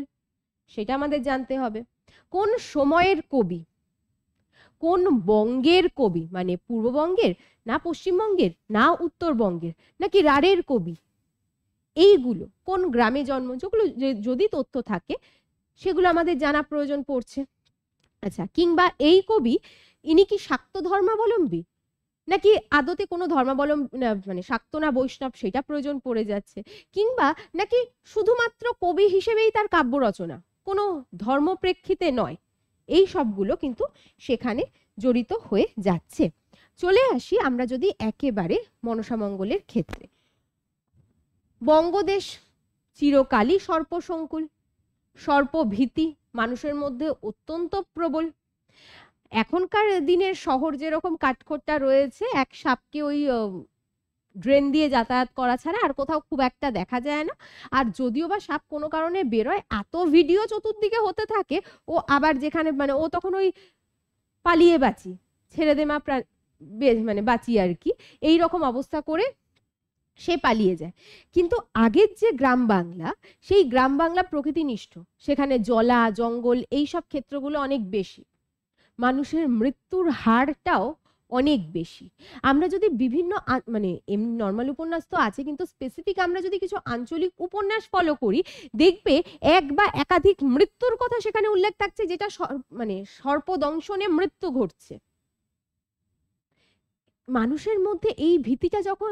সেটা আমাদের জানতে হবে। কোন সময়ের কবি, কোন বঙ্গের কবি, মানে পূর্ববঙ্গের না পশ্চিমবঙ্গের না উত্তরবঙ্গের নাকি রাঢ়ের কবি, এইগুলো কোন গ্রামে জন্ম, যেগুলো যদি তথ্য থাকে সেগুলো আমাদের জানা প্রয়োজন পড়ছে। আচ্ছা, কিংবা এই কবি ইনি কি শাক্ত ধর্মাবলম্বী নাকি আদতে কোনো ধর্মাবলম্বী মানে শাক্ত না বৈষ্ণব সেটা প্রয়োজন পড়ে যাচ্ছে, কিংবা নাকি শুধুমাত্র কবি হিসেবেই তার কাব্য রচনা, কোনো ধর্মপ্রেক্ষিতে নয়, এই সবগুলো কিন্তু সেখানে জড়িত হয়ে যাচ্ছে। চলে আসি আমরা যদি একেবারে মনসামঙ্গলের ক্ষেত্রে। বঙ্গদেশ চিরকালই সর্পসংকুল, সর্পভীতি মানুষের মধ্যে অত্যন্ত প্রবল। এখনকার দিনের শহর যেরকম কাঠখোট্টা রয়েছে, এক সাপকে ওই ড্রেন দিয়ে যাতায়াত করা ছাড়া আর কোথাও খুব একটা দেখা যায় না, আর যদিও বা সাপ কোনো কারণে বেরোয় এত ভিডিও চতুর্দিকে হতে থাকে, ও আবার যেখানে মানে ও তখন ওই পালিয়ে বাঁচি, ছেড়ে দে মা মানে বাঁচি আর কি, এই রকম অবস্থা করে সে পালিয়ে যায়। কিন্তু আগের যে গ্রাম বাংলা, সেই গ্রাম বাংলা প্রকৃতিনিষ্ঠ, সেখানে জলা জঙ্গল এই সব ক্ষেত্রগুলো অনেক বেশি, মানুষের মৃত্যুর হারটাও অনেক বেশি। আমরা যদি বিভিন্ন মানে এমনি নর্মাল উপন্যাস তো আছে, কিন্তু স্পেসিফিক আমরা যদি কিছু আঞ্চলিক উপন্যাস ফলো করি, দেখবে এক বা একাধিক মৃত্যুর কথা সেখানে উল্লেখ থাকছে, যেটা মানে সর্পদংশনে মৃত্যু ঘটছে। মানুষের মধ্যে এই ভীতিটা যখন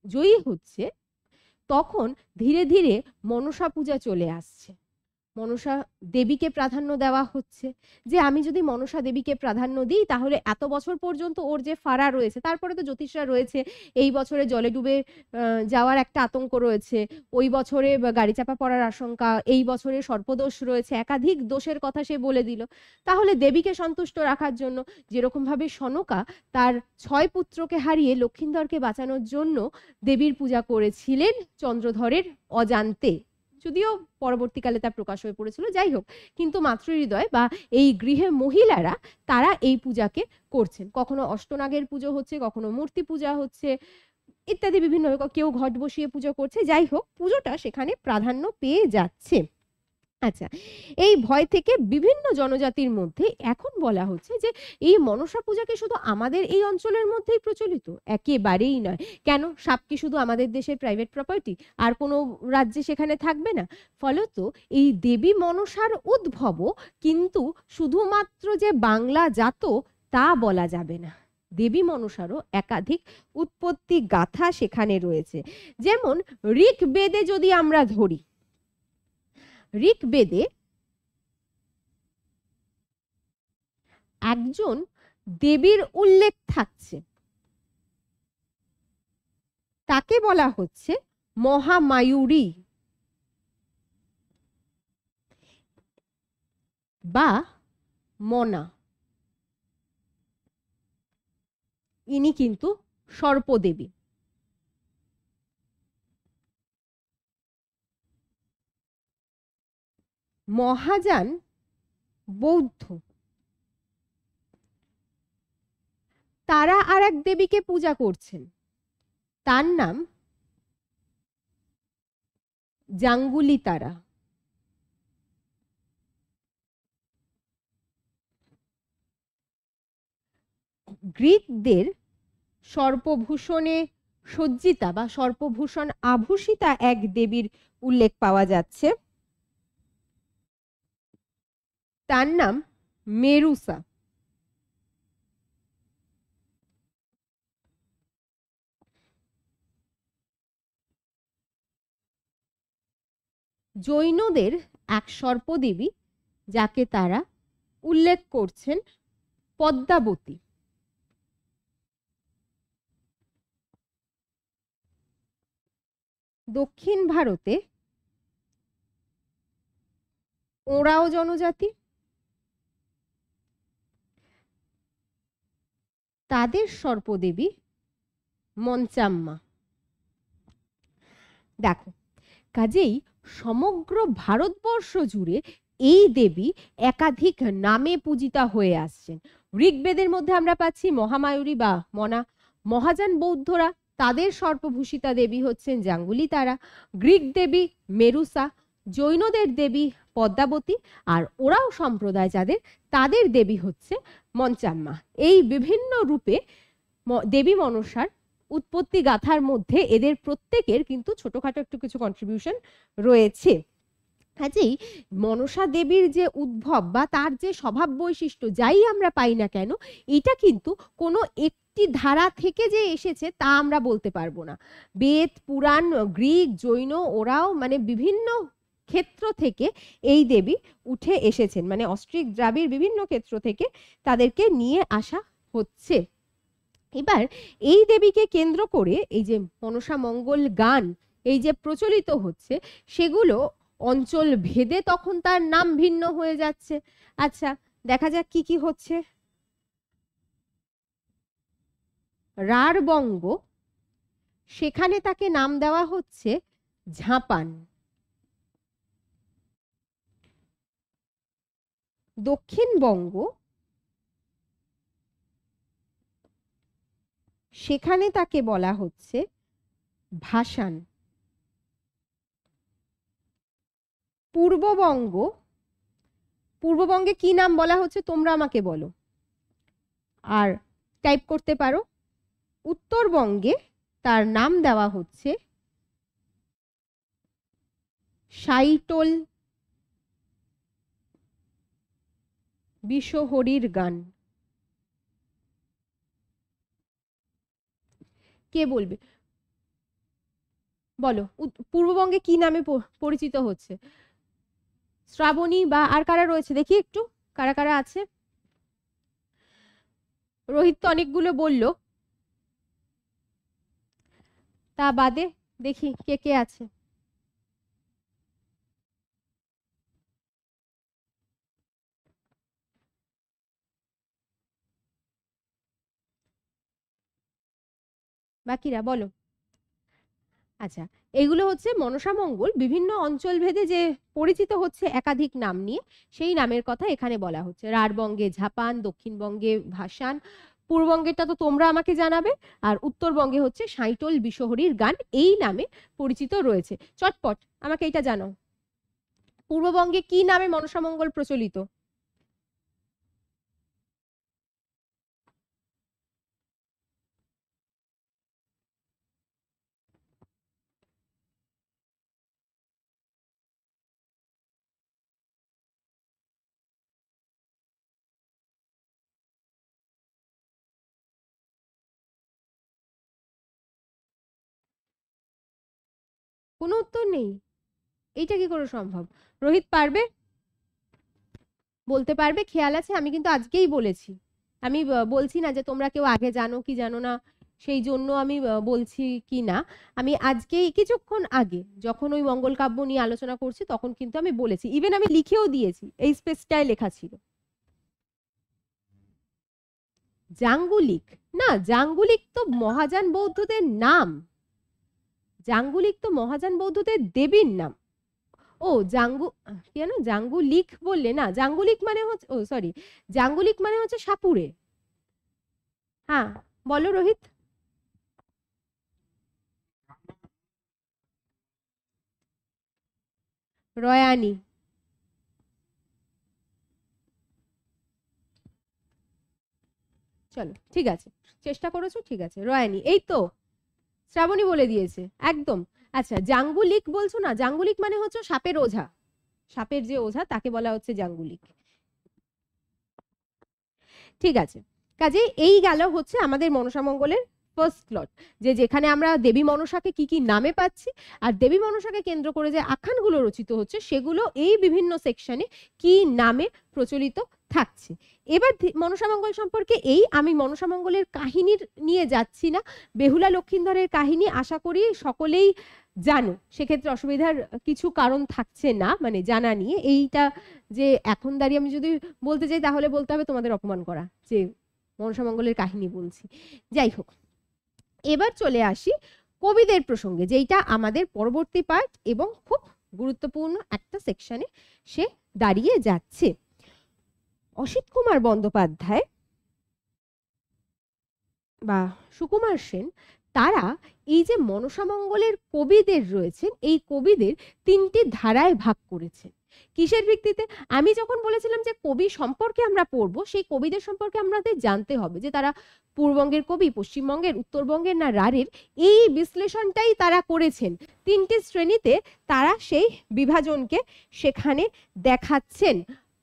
জয়ী হচ্ছে, তখন ধীরে ধীরে মনসা পূজা চলে আসছে, মনসা দেবীকে প্রাধান্য দেওয়া হচ্ছে, যে আমি যদি মনসা দেবীকে প্রাধান্য দিই তাহলে এত বছর পর্যন্ত ওর যে ফাড়া রয়েছে, তারপরে তো জ্যোতিষরা রয়েছে, এই বছরে জলে ডুবে যাওয়ার একটা আতঙ্ক রয়েছে, ওই বছরে গাড়ি চাপা পড়ার আশঙ্কা, এই বছরে সর্পদোষ রয়েছে, একাধিক দোষের কথা সে বলে দিল। তাহলে দেবীকে সন্তুষ্ট রাখার জন্য যেরকম ভাবে সনকা তার 6 পুত্রকে হারিয়ে লক্ষিন্দরকে বাঁচানোর জন্য দেবীর পূজা করেছিলেন চন্দ্রধরের অজান্তে, যদিও পরবর্তীকালে তা প্রকাশ হয়ে পড়েছিল, যাই হোক, কিন্তু মাতৃহৃদয় বা এই গৃহে মহিলারা তারা এই পূজাকে করছেন, কখনো অষ্টনাগের পুজো হচ্ছে, কখনো মূর্তি পূজা হচ্ছে ইত্যাদি বিভিন্ন, কেউ ঘট বসিয়ে পুজো করছে, যাই হোক পুজোটা সেখানে প্রাধান্য পেয়ে যাচ্ছে। আচ্ছা, এই ভয় থেকে বিভিন্ন জনজাতির মধ্যে এখন বলা হচ্ছে যে এই মনসা পূজাকে শুধু আমাদের এই অঞ্চলের মধ্যেই প্রচলিত, একেবারেই নয়। কেন? সাপ কি শুধু আমাদের দেশের প্রাইভেট প্রপার্টি? আর কোনো রাজ্যে সেখানে থাকবে না? ফলত এই দেবী মনসার উদ্ভব কিন্তু শুধুমাত্র যে বাংলা জাত তা বলা যাবে না, দেবী মনসারও একাধিক উৎপত্তি গাথা সেখানে রয়েছে। যেমন ঋগ্বেদে যদি আমরা ধরি, ঋগ্বেদে একজন দেবীর উল্লেখ থাকছে, তাকে বলা হচ্ছে মহামায়ূরী বা মনা। ইনি কিন্তু সর্পদেবী। মহাযান বৌদ্ধ তারা আর এক দেবীকে পূজা করছেন, তার নাম জাঙ্গুলি তারা। গ্রিকদের সর্পভূষণে সজ্জিতা বা সর্পভূষণ আভূষিতা এক দেবীর উল্লেখ পাওয়া যাচ্ছে, তার নাম মেরুসা। জৈনদের এক সর্পদেবী যাকে তারা উল্লেখ করছেন পদ্মাবতী। দক্ষিণ ভারতে ওঁরাও জনজাতি, তাদের সর্পদেবী মঞ্চাম্মা। দেখো, কাজেই সমগ্র ভারতবর্ষ জুড়ে এই দেবী একাধিক নামে পূজিতা হয়ে আসছেন। ঋগ্বেদের মধ্যে আমরা পাচ্ছি মহামায়ূরী বা মনা। মহাযান বৌদ্ধরা তাদের সর্পভূষিতা দেবী হচ্ছেন জাঙ্গুলি তারা, গ্রিক দেবী মেরুসা, জৈনদের দেবী পদ্মাবতী, আর ওরাও সম্প্রদায় যাদের তাদের দেবী হচ্ছে মঞ্চাম্মা। এই বিভিন্ন রূপে দেবী মনসার উৎপত্তি গাথার মধ্যে এদের প্রত্যেকের কিন্তু ছোটখাটো একটু কিছু কন্ট্রিবিউশন রয়েছে। কাজেই মনসা দেবীর যে উদ্ভব বা তার যে স্বভাব বৈশিষ্ট্য যাই আমরা পাই না কেন, এটা কিন্তু কোনো একটি ধারা থেকে যে এসেছে তা আমরা বলতে পারবো না। বেদ, পুরাণ, গ্রিক, জৈন ওরাও মানে বিভিন্ন ক্ষেত্র থেকে এই দেবী উঠে এসেছেন, মানে অস্ট্রিক দ্রাবিড় বিভিন্ন ক্ষেত্র থেকে তাদেরকে নিয়ে আসা হচ্ছে। এবার এই দেবীকে কেন্দ্র করে এই যে মনসা মঙ্গল গান এই যে প্রচলিত হচ্ছে, সেগুলো অঞ্চল ভেদে তখন তার নাম ভিন্ন হয়ে যাচ্ছে। আচ্ছা, দেখা যাক কি কি হচ্ছে। রাঢ়বঙ্গ, সেখানে তাকে নাম দেওয়া হচ্ছে ঝাঁপান। দক্ষিণবঙ্গ, সেখানে তাকে বলা হচ্ছে ভাসান। পূর্ববঙ্গ, পূর্ববঙ্গে কি নাম বলা হচ্ছে তোমরা আমাকে বলো আর টাইপ করতে পারো। উত্তরবঙ্গে তার নাম দেওয়া হচ্ছে সাইটোল বিশহরীর গান। কে বলবে, বলো পূর্ববঙ্গে কি নামে পরিচিত হচ্ছে? শ্রাবণী বা আর কারা রয়েছে দেখি একটু, কারা কারা আছে? রোহিত তো অনেকগুলো বললো, তা বাদে দেখি কে কে আছে। বাকিরা বলো। আচ্ছা, এগুলো হচ্ছে মনসা মঙ্গল বিভিন্ন অঞ্চল ভেদে যে পরিচিত হচ্ছে একাধিক নাম নিয়ে, সেই নামের কথা এখানে বলা হচ্ছে। রাঢ়বঙ্গে ঝাপান, দক্ষিণবঙ্গে ভাসান, পূর্ববঙ্গেরটা তো তোমরা আমাকে জানাবে, আর উত্তরবঙ্গে হচ্ছে সাঁইটোল বিশহরীর গান এই নামে পরিচিত রয়েছে। চটপট আমাকে এটা জানো, পূর্ববঙ্গে কি নামে মনসা মঙ্গল প্রচলিত? কোনো উত্তর নেই? এইটা কি করে সম্ভব? রোহিত পারবে, বলতে পারবে? খেয়াল আছে? আমি কিন্তু আজকেই বলেছি, আমি বলছি না যে তোমরা কেউ আগে জানো কি জানো না সেই জন্য আমি বলছি কি না, আমি আজকে কিছুক্ষণ আগে যখন ওই মঙ্গল কাব্য নিয়ে আলোচনা করছি তখন কিন্তু আমি বলেছি, ইভেন আমি লিখেও দিয়েছি, এই স্পেসটায় লেখা ছিল জাঙ্গুলিক। না, জাঙ্গুলিক তো মহাযান বৌদ্ধদের নাম, জাঙ্গুলিক তো মহাযান বৌদ্ধদের দেবীর নাম। ও কেন জাঙ্গুলিক বললে? না, জাঙ্গুলিক মানে হচ্ছে, ও সরি, জাঙ্গুলিক মানে হচ্ছে সাপুড়ে। হ্যাঁ, বলো রোহিত। রয়ানি। চলো ঠিক আছে, চেষ্টা করেছো, ঠিক আছে, রয়ানি, এই তো শ্রাবণী বলে দিয়েছে একদম। আচ্ছা, জাঙ্গুলিক বলছো না, জাঙ্গুলিক মানে হচ্ছে সাপের ওঝা, সাপের যে ওঝা তাকে বলা হচ্ছে জাঙ্গুলিক। ঠিক আছে, কাজে এই গেল হচ্ছে আমাদের মনসামঙ্গলের ফার্স্ট স্লট, যে যেখানে আমরা দেবী মনসাকে কি কি নামে পাচ্ছি, আর দেবী মনসাকে কেন্দ্র করে যে আখ্যানগুলো রচিত হচ্ছে সেগুলো এই বিভিন্ন সেকশনে কি নামে প্রচলিত থাকছে। এবার মনসামঙ্গল সম্পর্কে আমি মনসামঙ্গলের কাহিনীর নিয়ে যাচ্ছি না, বেহুলা লক্ষিন্দরের কাহিনী আশা করি সকলেই জানো, সেক্ষেত্রে অসুবিধার কিছু কারণ থাকছে না, মানে জানা নিয়ে এইটা যে এখন দাঁড়িয়ে আমি যদি বলতে চাই তাহলে বলতে হবে তোমাদের অপমান করা যে মনসামঙ্গলের কাহিনী বলছি। যাই হোক, এবার চলে আসি কবিদের প্রসঙ্গে, যেইটা আমাদের পরবর্তী পার্ট এবং খুব গুরুত্বপূর্ণ একটা সেকশনে সে দাঁড়িয়ে যাচ্ছে। অসিত কুমার বন্দ্যোপাধ্যায় বা সুকুমার সেন, তারা এই যে মনসামঙ্গলের কবিদের রয়েছেন, এই কবিদের তিনটি ধারায় ভাগ করেছেন। কিসের ভিত্তিতে? আমি যখন বলেছিলাম যে কবি সম্পর্কে আমরা পড়বো, সেই কবিদের সম্পর্কে আমাদের জানতে হবে যে তারা পূর্ববঙ্গের কবি, পশ্চিমবঙ্গের, উত্তরবঙ্গের না রাঢ়ের, এই বিশ্লেষণটাই তারা করেছেন। তিনটি শ্রেণীতে তারা সেই বিভাজনকে সেখানে দেখাচ্ছেন।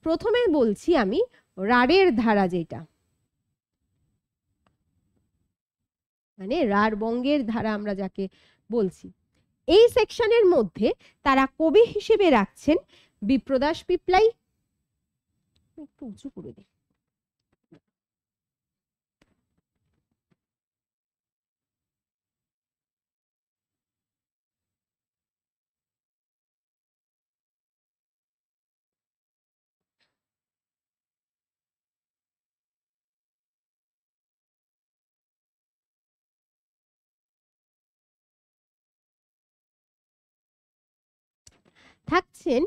প্রথমে বলছি আমি রাঢ়ের ধারা, যেটা মানে রাঢ়বঙ্গের ধারা আমরা যাকে বলছি, এই সেকশনের মধ্যে তারা কবি হিসেবে রাখছেন বিপ্রদাস পিপ্লাই। একটু উঁচু করে দিই। থাকছেন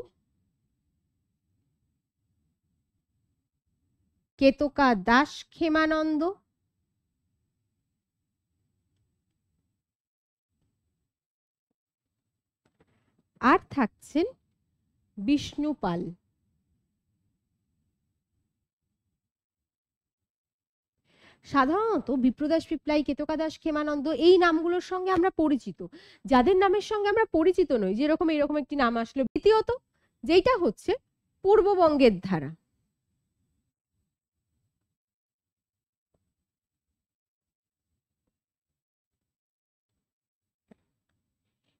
কেতকা দাস ক্ষেমানন্দ, আর থাকছেন বিষ্ণু পাল। সাধারণত বিপ্রদাস পিপ্লাই, কেতকা দাস ক্ষেমানন্দ এই নামগুলোর সঙ্গে আমরা পরিচিত, যাদের নামের সঙ্গে আমরা পরিচিত নই, যেরকম এরকম একটি নাম আসলো। দ্বিতীয়ত যেটা হচ্ছে পূর্ববঙ্গের ধারা,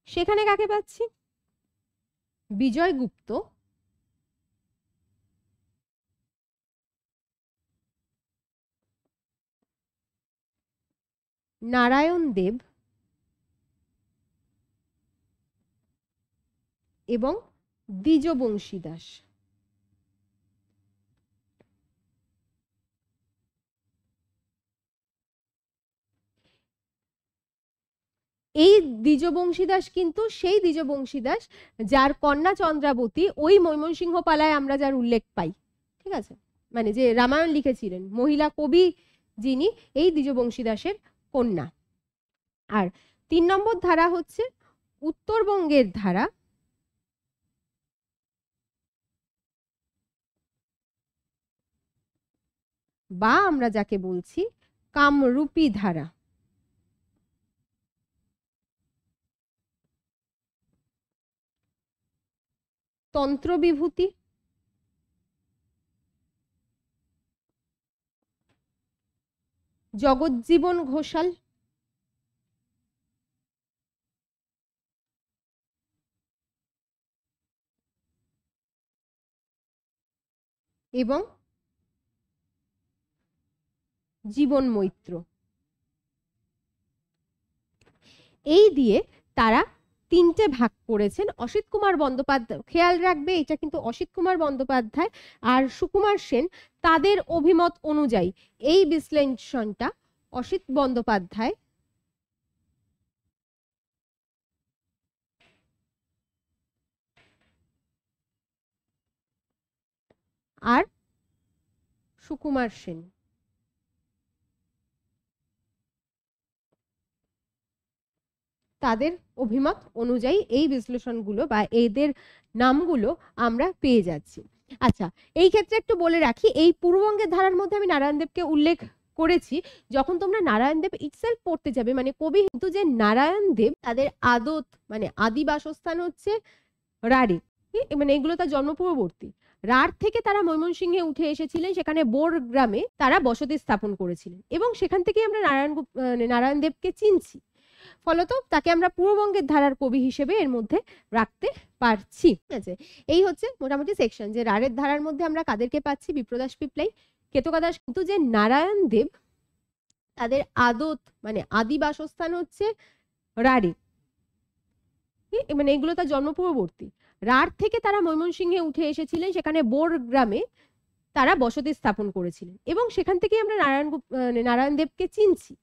সেখানে কাকে পাচ্ছি? বিজয় গুপ্ত, নারায়ণ দেব এবং দ্বিজবংশী দাস। এই দ্বিজবংশী দাস কিন্তু সেই দ্বিজবংশী দাস যার কন্যা চন্দ্রাবতী ওই ময়মনসিংহ পালায় আমরা যার উল্লেখ পাই, ঠিক আছে, মানে যে রামায়ণ লিখেছিলেন মহিলা কবি যিনি, এই দ্বিজবংশী দাসের কন্যা। আর 3 নম্বর ধারা হচ্ছে উত্তরবঙ্গের ধারা, বা আমরা যাকে বলছি কামরূপী ধারা। তন্ত্র বিভূতি, জগজ্জীবন ঘোষাল, এবং জীবন মৈত্র। এই দিয়ে তারা তিনটে ভাগ করেছেন। অসিত কুমার বন্দ্যোপাধ্যায়, খেয়াল রাখবে এটা কিন্তু অসিত কুমার বন্দ্যোপাধ্যায় আর সুকুমার সেন তাদের অভিমত অনুযায়ী এই বিশ্লেষণটা অসিত বন্দ্যোপাধ্যায় আর সুকুমার সেন তাদের অভিমত অনুযায়ী এই বিশ্লেষণগুলো বা এদের নামগুলো আমরা পেয়ে যাচ্ছি। আচ্ছা, এই ক্ষেত্রে একটু বলে রাখি, এই পূর্ববঙ্গের ধারার মধ্যে আমি নারায়ণদেবকে উল্লেখ করেছি। যখন তোমরা নারায়ণদেব ইটসেলফ পড়তে যাবে, মানে কবি কিন্তু যে নারায়ণদেব তাদের আদত মানে আদি বাসস্থান হচ্ছে রাঢ়ী, মানে এগুলো তার জন্ম পূর্ববর্তী। রাঢ় থেকে তারা ময়মনসিংহে উঠে এসেছিলেন, সেখানে বোর গ্রামে তারা বসতি স্থাপন করেছিলেন এবং সেখান থেকে আমরা নারায়ণদেবকে চিনছি। ফলত তাকে আমরা পূর্ববঙ্গের ধারার কবি হিসেবে এর মধ্যে রাখতে পারছি। ঠিক আছে, এই হচ্ছে মোটামুটি সেকশন যে রাঢ়ের ধারার মধ্যে আমরা কাদেরকে পাচ্ছি, বিপ্রদাস পিপলাই, কেতকাদাস। কিন্তু যে নারায়ণদেব তাদের আদত মানে আদি বাসস্থান হচ্ছে রাঢ়ী, মানে এগুলো তার জন্ম পূর্ববর্তী। রাঢ় থেকে তারা ময়মনসিংহে উঠে এসেছিলেন, সেখানে বোর গ্রামে তারা বসতি স্থাপন করেছিলেন এবং সেখান থেকে আমরা নারায়ণদেবকে চিনছি।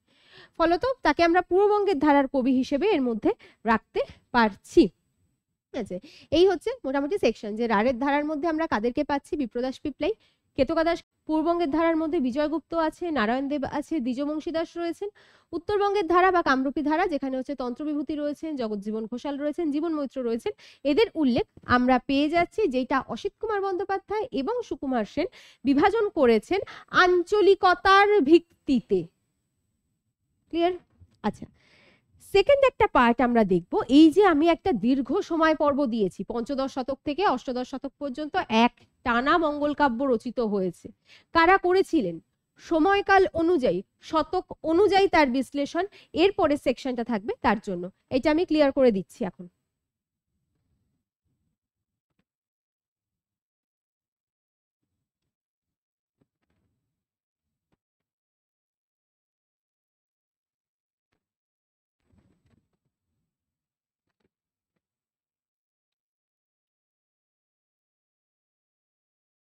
ফলত তাকে আমরা পূর্ববঙ্গের ধারার কবি হিসেবে এর মধ্যে রাখতে পারছি। ঠিক আছে, এই হচ্ছে মোটামুটি সেকশন যে রাঢ়ের ধারার মধ্যে আমরা কাদেরকে পাচ্ছি, বিপ্রদাস পিপলাই, কেতকাদাস। পূর্ববঙ্গের ধারার মধ্যে বিজয়গুপ্ত আছে, নারায়ণদেব আছে, দ্বিজবংশী দাস রয়েছেন। উত্তরবঙ্গের ধারা বা কামরূপী ধারা, যেখানে হচ্ছে তন্ত্রবিভূতি রয়েছেন, জগৎজীবন ঘোষাল রয়েছেন, জীবন মৈত্র রয়েছেন, এদের উল্লেখ আমরা পেয়ে যাচ্ছি, যেটা অসিত কুমার বন্দ্যোপাধ্যায় এবং সুকুমার সেন বিভাজন করেছেন আঞ্চলিকতার ভিত্তিতে। ক্লিয়ার? আচ্ছা, সেকেন্ড একটা পার্ট আমরা দেখব। এই যে আমি একটা দীর্ঘ সময় পর্ব দিয়েছি, পঞ্চদশ শতক থেকে অষ্টাদশ শতক পর্যন্ত এক টানা মঙ্গল কাব্য রচিত হয়েছে। কারা করেছিলেন, সময়কাল অনুযায়ী, শতক অনুযায়ী তার বিশ্লেষণ, এরপরে সেকশনটা থাকবে তার জন্য। এটা আমি ক্লিয়ার করে দিচ্ছি এখন।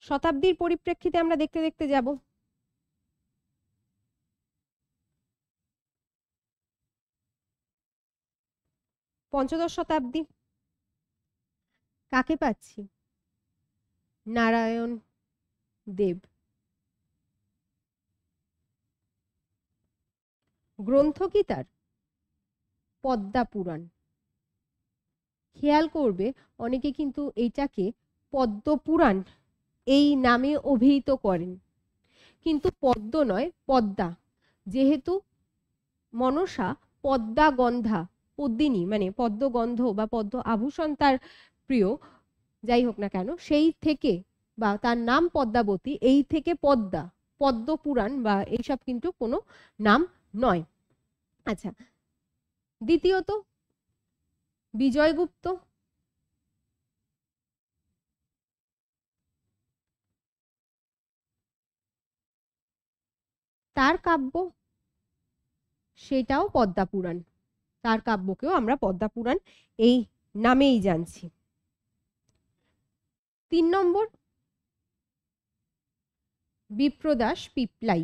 শতাব্দীর পরিপ্রেক্ষিতে আমরা দেখতে দেখতে যাব। পঞ্চদশ শতাব্দী কাকে পাচ্ছি, নারায়ণ দেব। গ্রন্থ কি তার, পদ্মা পুরাণ। খেয়াল করবে অনেকে কিন্তু এইটাকে পদ্ম পুরাণ এই নামে অভিহিত করেন, কিন্তু পদ্ম নয়, পদ্মা। যেহেতু মনসা পদ্মা গন্ধা, পদ্মিনী মানে পদ্মগন্ধ বা পদ্ম আভূষণ তার প্রিয়, যাই হোক না কেন, সেই থেকে বা তার নাম পদ্মাবতী, এই থেকে পদ্মা, পদ্ম পুরাণ বা এইসব কিন্তু কোনো নাম নয়। আচ্ছা, দ্বিতীয়ত বিজয়গুপ্ত। তার কাব্য সেটাও পদ্মা পুরাণ, তার কাব্যকেও আমরা পদ্মা পুরাণ এই নামেই জানছি। 3 নম্বর বিপ্রদাস পিপলাই।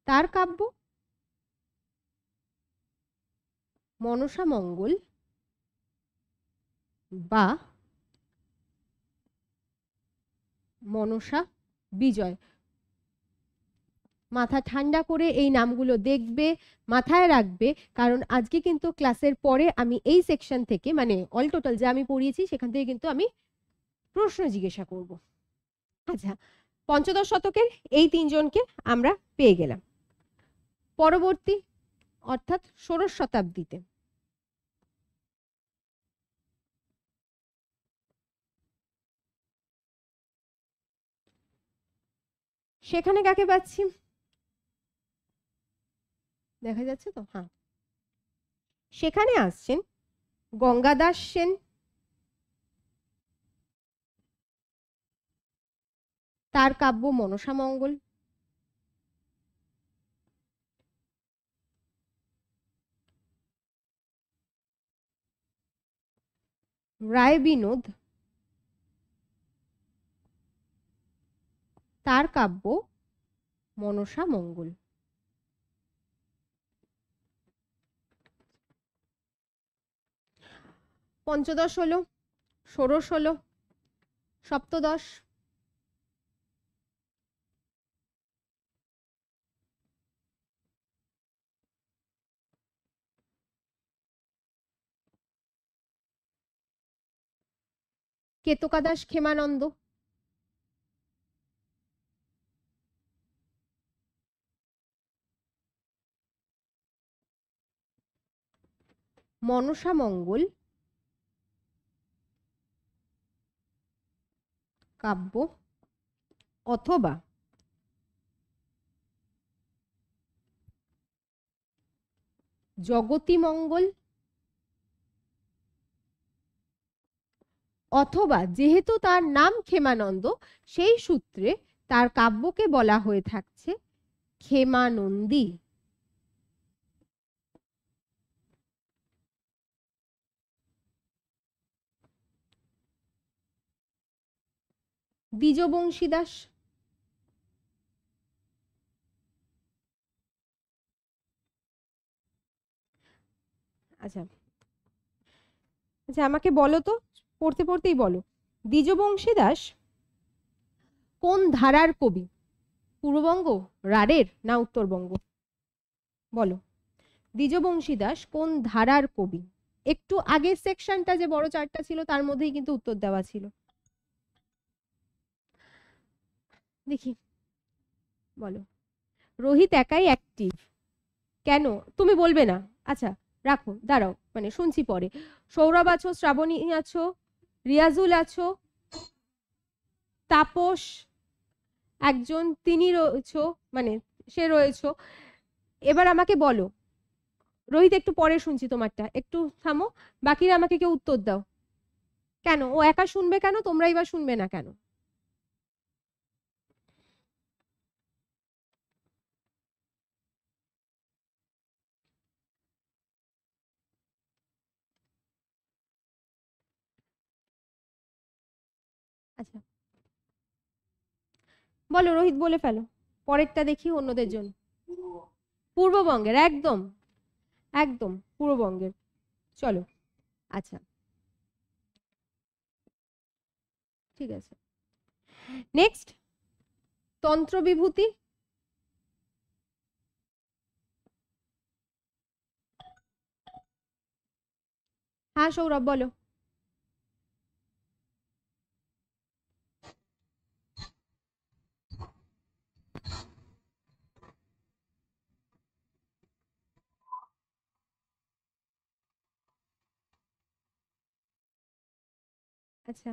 তার কাব্য মনসা মঙ্গল বা মনসা বিজয়। মাথা ঠান্ডা করে এই নামগুলো দেখবে, মাথায় রাখবে, কারণ আজকে কিন্তু ক্লাসের পরে আমি এই সেকশন থেকে মানে অল টোটাল যা আমি পড়িয়েছি সেখান থেকে কিন্তু আমি প্রশ্ন জিজ্ঞাসা করব। আচ্ছা, পঞ্চদশ শতকের এই 3 জনকে আমরা পেয়ে গেলাম। পরবর্তী অর্থাৎ ষোড়শ শতাব্দীতে সেখানে কাকে পাচ্ছি, দেখা যাচ্ছে তো? হ্যাঁ, সেখানে আসছেন গঙ্গাদাস সেন, তার কাব্য মনসা মঙ্গল। রায় বিনোদ তার কাব্য মনসা মঙ্গল। পঞ্চদশ হলো, ষোড়শ হলো, সপ্তদশ। কেতকাদাস ক্ষেমানন্দ, মনসা মঙ্গল কাব্য অথবা জগতী মঙ্গল, অথবা যেহেতু তার নাম ক্ষেমানন্দ সেই সূত্রে তার কাব্যকে বলা হয়ে থাকছে ক্ষেমানন্দী। দ্বিজবংশী দাস, আচ্ছা আচ্ছা আমাকে বলো তো, পড়তে পড়তেই বলো, দ্বিজবংশী দাস কোন ধারার কবি? পূর্ববঙ্গ, রাঢ়ের, না উত্তরবঙ্গ? বলো, দ্বিজবংশী দাস কোন ধারার কবি? একটু আগের সেকশনটা যে বড় চারটা ছিল তার মধ্যেই কিন্তু উত্তর দেওয়া ছিল। দেখি বলো। রোহিত একাই অ্যাক্টিভ, কেন তুমি বলবে না? আচ্ছা রাখো, দাঁড়াও, মানে শুনছি পরে। সৌরভ আছো, শ্রাবণী আছো, রিয়াজুল আছো, তাপস একজন, তিনি রয়েছো, মানে সে রয়েছো। এবার আমাকে বলো, রোহিত একটু পরে শুনছি তোমারটা, একটু থামো, বাকিরা আমাকে কেউ উত্তর দাও। কেন ও একা শুনবে কেন, তোমরা এবার শুনবে না কেন? আচ্ছা বলো রোহিত, বলে ফেলো, পরেরটা দেখি অন্যদের জন্য। পূর্ববঙ্গের, একদম একদম পূর্ববঙ্গের। চলো আচ্ছা ঠিক আছে, নেক্সট তন্ত্র বিভূতি। হ্যাঁ সৌরভ বলো। আচ্ছা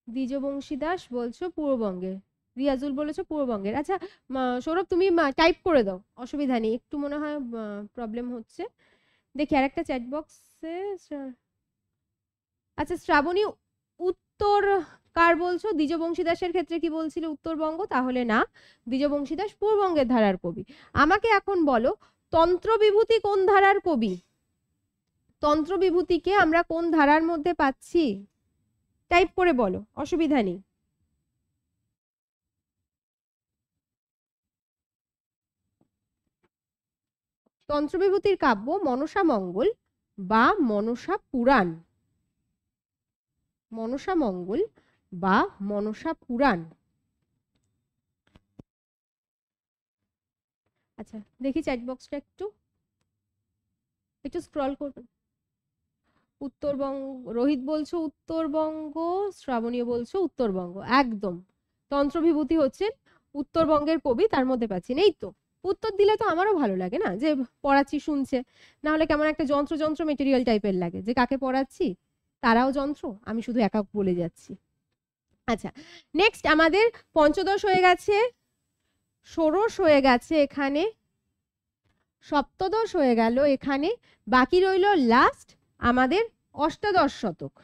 দ্বিজবংশী দাস বলছো পূর্ববঙ্গের, রিয়াজুল বলেছো পূর্ববঙ্গের। আচ্ছা সৌরভ তুমি টাইপ করে দাও, অসুবিধা নেই, একটু মনে হয় প্রবলেম হচ্ছে। দেখি আরেকটা চ্যাট বক্সে। আচ্ছা শ্রাবণী, উত্তর কার বলছো? দ্বিজবংশী দাসের ক্ষেত্রে কি বলছিলে উত্তরবঙ্গ, তাহলে না, দ্বিজবংশী দাস পূর্ববঙ্গের ধারার কবি। আমাকে এখন বলো তন্ত্র বিভূতি কোন ধারার কবি? তন্ত্র বিভূতিকে আমরা কোন ধারার মধ্যে পাচ্ছি? টাইপ করে বলো, অসুবিধা নেই। তন্ত্রবিভূতির কাব্য মনসা মঙ্গল বা মনসা পুরাণ, মনসা মঙ্গল বা মনসা পুরাণ। আচ্ছা দেখি চ্যাট বক্সটা একটু একটু স্ক্রল করবেন। উত্তরবঙ্গ, রোহিত বলছো উত্তরবঙ্গ, শ্রাবণীয় বলছো উত্তরবঙ্গ, একদম তন্ত্রবিভূতি হচ্ছে উত্তরবঙ্গের কবি, তার মধ্যে পাচ্ছি। এই তো উত্তর দিলে তো আমারও ভালো লাগে না, যে পড়াচ্ছি শুনছে, না হলে কেমন একটা যন্ত্র যন্ত্র মেটেরিয়াল টাইপের লাগে, যে কাকে পড়াচ্ছি তারাও যন্ত্র, আমি শুধু একা বলে যাচ্ছি। আচ্ছা নেক্সট আমাদের পঞ্চদশ হয়ে গেছে, ষোড়শ হয়ে গেছে এখানে, সপ্তদশ হয়ে গেল এখানে, বাকি রইল লাস্ট আমাদের অষ্টাদশ শতক।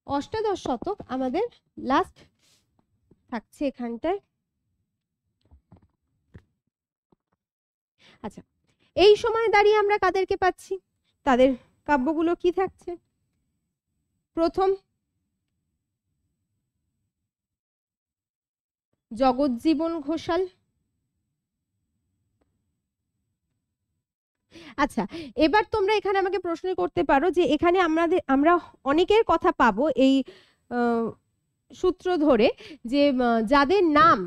অষ্টাদশ শতক আমাদের লাস্ট থাকছে এখানটায়। আচ্ছা, এই সময় দাঁড়িয়ে আমরা কাদেরকে পাচ্ছি, তাদের কাব্যগুলো কি থাকছে? প্রথম জগৎজীবন ঘোষাল। আচ্ছা, এবার তোমরা এখানে আমাকে প্রশ্ন করতে পারো যে এখানে আমরা অনেকের কথা পাবো এই সূত্র ধরে, যে যাদের নাম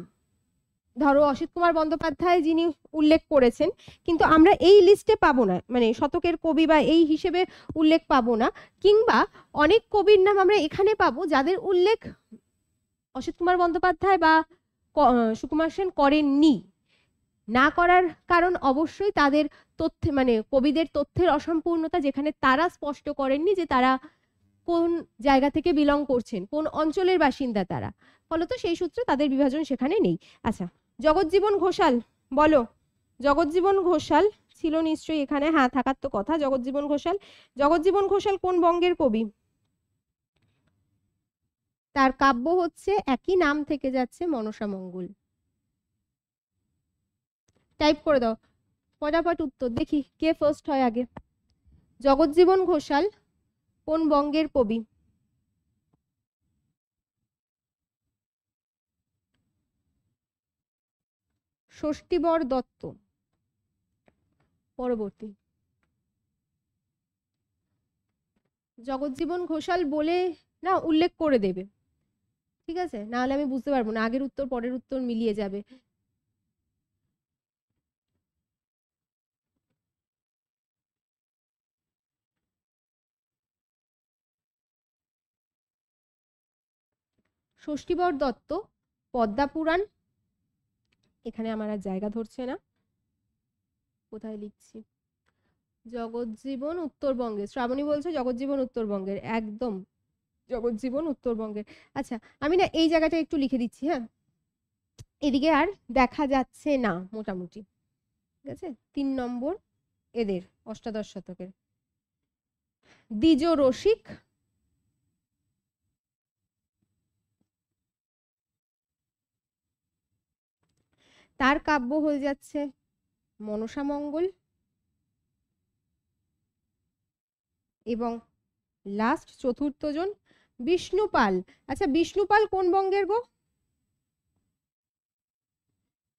ধরো অসিত কুমার বন্দ্যোপাধ্যায় যিনি উল্লেখ করেছেন, কিন্তু আমরা এই লিস্টে পাবো না, মানে শতকের কবি বা এই হিসেবে উল্লেখ পাবো না, কিংবা অনেক কবির নাম আমরা এখানে পাবো যাদের উল্লেখ অসিত কুমার বন্দ্যোপাধ্যায় বা সুকুমার সেন করেননি। না করার কারণ অবশ্যই তাদের তথ্যে, মানে কবিদের তথ্যের অসম্পূর্ণতা, যেখানে তারা স্পষ্ট করেননি যে তারা কোন জায়গা থেকে বিলং করছেন, কোন অঞ্চলের বাসিন্দা তারা, ফলত সেই সূত্রে তাদের বিভাজন সেখানে নেই। আচ্ছা, জগৎজীবন ঘোষাল বলো, জগৎজীবন ঘোষাল ছিল নিশ্চয়ই এখানে, হ্যাঁ থাকার তো কথা। জগৎজীবন ঘোষাল, জগৎজীবন ঘোষাল কোন বঙ্গের কবি? তার কাব্য হচ্ছে একই নাম থেকে যাচ্ছে, মনসা মঙ্গল। টাইপ করে দাও ফটাফট উত্তর, দেখি কে ফার্স্ট হয় আগে। জগৎজীবন ঘোষাল কোন বঙ্গের কবি? ষষ্ঠীবর দত্ত। পরবর্তী জগৎজীবন ঘোষাল বলে না উল্লেখ করে দেবে, ঠিক আছে, না হলে আমি বুঝতে পারবো না, আগের উত্তর পরের উত্তর মিলিয়ে যাবে। ষষ্ঠীবর দত্ত, পদ্মা পুরাণ, এখানে আমার আর জায়গা ধরছে না, কোথায় লিখছি, জগৎজীবন উত্তরবঙ্গের, শ্রাবণী বলছে জগৎজীবন উত্তরবঙ্গের, একদম জগৎজীবন উত্তরবঙ্গের। আচ্ছা, আমি না এই জায়গাটা একটু লিখে দিচ্ছি, হ্যাঁ, এদিকে আর দেখা যাচ্ছে না মোটামুটি, ঠিক আছে। 3 নম্বর এদের অষ্টাদশ শতকের দ্বিজ রসিক, তার কাব্য হয়ে যাচ্ছে মনসা মঙ্গল, এবং লাস্ট চতুর্থ জন বিষ্ণুপাল। আচ্ছা, বিষ্ণুপাল কোন বঙ্গের গো?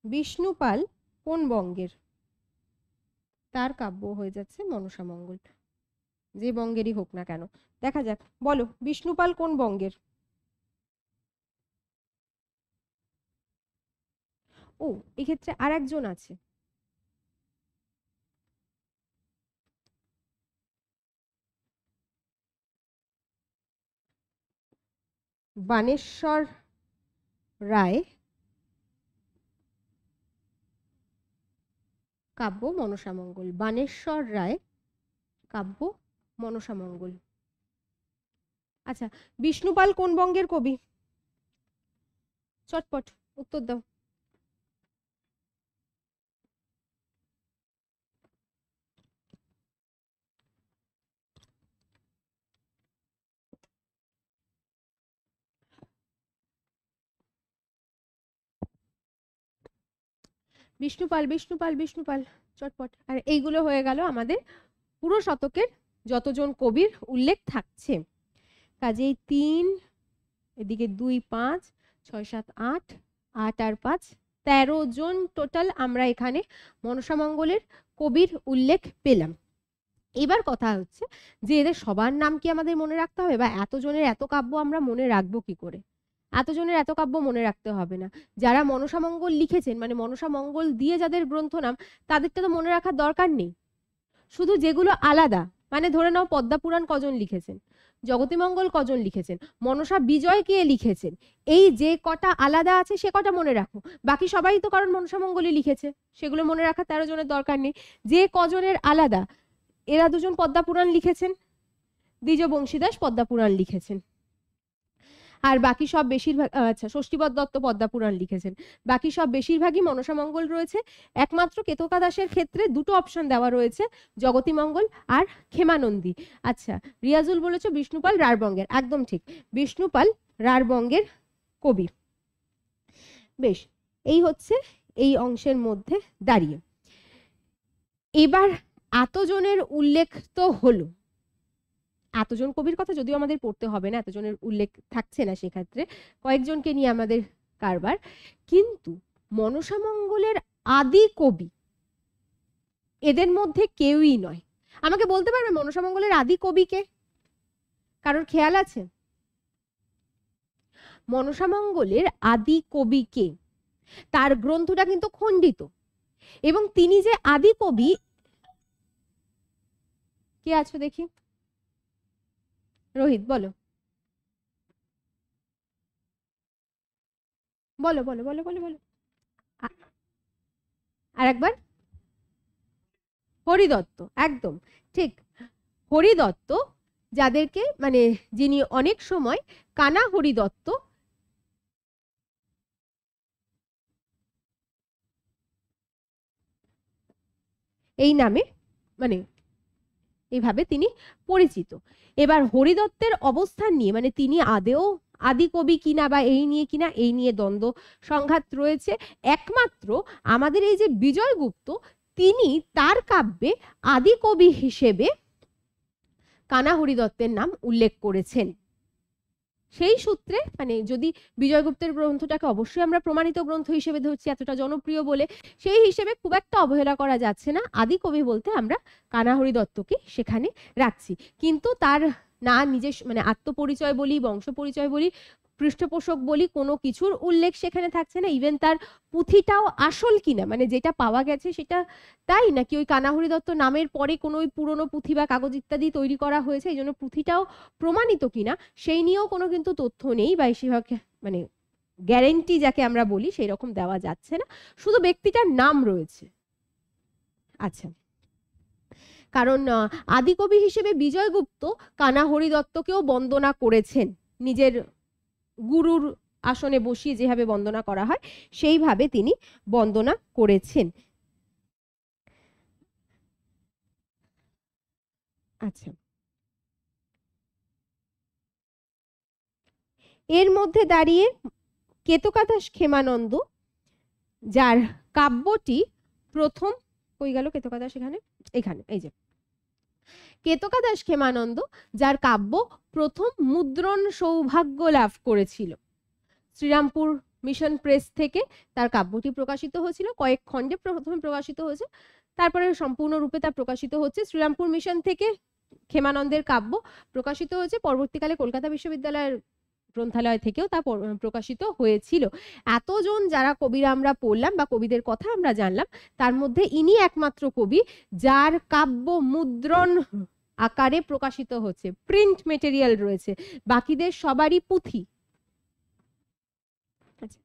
বিষ্ণুপাল কোন বঙ্গের? তার কাব্য হয়ে যাচ্ছে মনসা মঙ্গল, যে বঙ্গেরই হোক না কেন। দেখা যাক, বলো বিষ্ণুপাল কোন বঙ্গের? ও, এক্ষেত্রে আর একজন আছে, বানেশ্বর রায়, কাব্য মনসা মঙ্গল। বানেশ্বর রায় কাব্য মনসা মঙ্গল। আচ্ছা, বিষ্ণুপাল কোন বঙ্গের কবি? চটপট উত্তর দাও। বিষ্ণুপাল, বিষ্ণুপাল, বিষ্ণুপাল, চটপট। আর এইগুলো হয়ে গেল আমাদের পুরো শতকের যতজন কবির উল্লেখ থাকছে। কাজেই 3, এদিকে 2, 5, 6, 7, 8, 8 আর 5, 13 জন টোটাল আমরা এখানে মনসা মঙ্গলের কবির উল্লেখ পেলাম। এবার কথা হচ্ছে যে এদের সবার নাম কি আমাদের মনে রাখতে হবে, বা এতজনের এত কাব্য আমরা মনে রাখবো কি করে? এতজনের এত কাব্য মনে রাখতে হবে না। যারা মনসা মঙ্গল লিখেছেন, মানে মনসা মঙ্গল দিয়ে যাদের গ্রন্থ নাম, তাদেরটা তো মনে রাখার দরকার নেই। শুধু যেগুলো আলাদা, মানে ধরে নাও পদ্মা পুরাণ কজন লিখেছেন, জগতীমঙ্গল কজন লিখেছেন, মনসা বিজয় কে লিখেছেন, এই যে কটা আলাদা আছে সে কটা মনে রাখো। বাকি সবাই তো কারণ মনসা মঙ্গলই লিখেছে, সেগুলো মনে রাখার 13 জনের দরকার নেই। যে কজনের আলাদা, এরা দুজন পদ্মা পুরাণ লিখেছেন, দ্বিজ বংশীদাস পদ্মা পুরাণ লিখেছেন, আর বাকি সব বেশিরভাগ, আচ্ছা ষষ্ঠীবর দত্ত পদ্মা পুরাণ লিখেছেন, বাকি সব বেশিরভাগই মনসা মঙ্গল রয়েছে। একমাত্র কেতকা দাসের ক্ষেত্রে দুটো অপশন দেওয়া রয়েছে, জগতী মঙ্গল আর ক্ষেমানন্দী। আচ্ছা, রিয়াজুল বলেছে বিষ্ণুপাল রাঢ়বঙ্গের, একদম ঠিক, বিষ্ণুপাল রাঢ়বঙ্গের কবি। বেশ, এই হচ্ছে এই অংশের মধ্যে দাঁড়িয়ে। এবার এতজনের উল্লেখ তো হলো, এতজন কবির কথা যদিও আমাদের পড়তে হবে না, এতজনের উল্লেখ থাকছে না, সেক্ষেত্রে কয়েকজনকে নিয়ে আমাদের কারবার। কিন্তু মনসামঙ্গলের আদি কবি এদের মধ্যে কেউই নয়। আমাকে বলতে পারবে মনসামঙ্গলের আদি কবি কে? কারোর খেয়াল আছে? মনসামঙ্গলের আদি কবি কে? তার গ্রন্থটা কিন্তু খণ্ডিত, এবং তিনি যে আদি কবি, কে আছো দেখি? রোহিত বলো, বলো বলো বলো বলো বলো। আর একবার। হরিদত্ত, একদম ঠিক। হরিদত্ত, যাদেরকে মানে যিনি অনেক সময় কানা হরিদত্ত এই নামে মানে এইভাবে তিনি পরিচিত। এবার হরিদত্তের অবস্থান নিয়ে মানে তিনি আদেও আদি কবি কিনা বা এই নিয়ে কিনা, এই নিয়ে দ্বন্দ্ব সংঘাত রয়েছে। একমাত্র আমাদের এই যে বিজয়গুপ্ত, তিনি তার কাব্যে আদি কবি হিসেবে কানা হরিদত্তের নাম উল্লেখ করেছেন। সেই সূত্রে মানে যদি বিজয়গুপ্তের গ্রন্থটাকে অবশ্যই আমরা প্রমাণিত গ্রন্থ হিসেবে ধরছি, এতটা জনপ্রিয় বলে, সেই হিসেবে খুব একটা অবহেলা করা যাচ্ছে না। আদি কবি বলতে আমরা কানা হরিদত্তকে সেখানে রাখছি। কিন্তু তার না নিজস্ব মানে আত্মপরিচয় বলি, বংশ পরিচয় বলি, পৃষ্ঠপোষক বলি, কোনো কিছুর উল্লেখ সেখানে থাকছে না। ইভেন তার পুঁথিটাও আসল কিনা মানে যেটা পাওয়া গেছে সেটা তাই নাকি ওই কানা হরিদত্ত নামের পরে কোনো ওই পুরনো পুঁথি বা কাগজ ইত্যাদি তৈরি করা হয়েছে, এই জন্য পুঁথিটাও প্রমাণিত কিনা সেই নিয়েও কোনো কিন্তু তথ্য নেই, বা সেভাবে মানে গ্যারেন্টি যাকে আমরা বলি সেই রকম দেওয়া যাচ্ছে না। শুধু ব্যক্তিটার নাম রয়েছে। আচ্ছা, কারণ আদিকবি হিসেবে বিজয়গুপ্ত কানা হরিদত্তকেও বন্দনা করেছেন, নিজের গুরুর আসনে বসিয়ে যেভাবে বন্দনা করা হয় সেইভাবে তিনি বন্দনা করেছেন। আচ্ছা, এর মধ্যে দাঁড়িয়ে কেতকাদাস ক্ষেমানন্দ, যার কাব্যটি প্রথম, কই গেল কেতকাদাস? এখানে, এখানে, এই যে কেতকাদাস ক্ষেমানন্দ, যার কাব্য প্রথম মুদ্রণ সৌভাগ্য লাভ করেছিল। শ্রীরামপুর মিশন প্রেস থেকে তার কাব্যটি প্রকাশিত হয়েছিল, কয়েক খণ্ডে প্রথমে প্রকাশিত হয়েছে, তারপরে সম্পূর্ণরূপে তা প্রকাশিত হচ্ছে। শ্রীরামপুর মিশন থেকে ক্ষেমানন্দের কাব্য প্রকাশিত হয়েছে, পরবর্তীকালে কলকাতা বিশ্ববিদ্যালয়ের গ্রন্থালয় থেকেও তা প্রকাশিত হয়েছিল। এতজন যারা কবিরা আমরা পড়লাম বা কবিদের কথা আমরা জানলাম, তার মধ্যে ইনি একমাত্র কবি যার কাব্য মুদ্রণ আকারে প্রকাশিত হচ্ছে, প্রিন্ট মেটেরিয়াল রয়েছে, বাকিদের সবারই পুঁথি। আচ্ছা,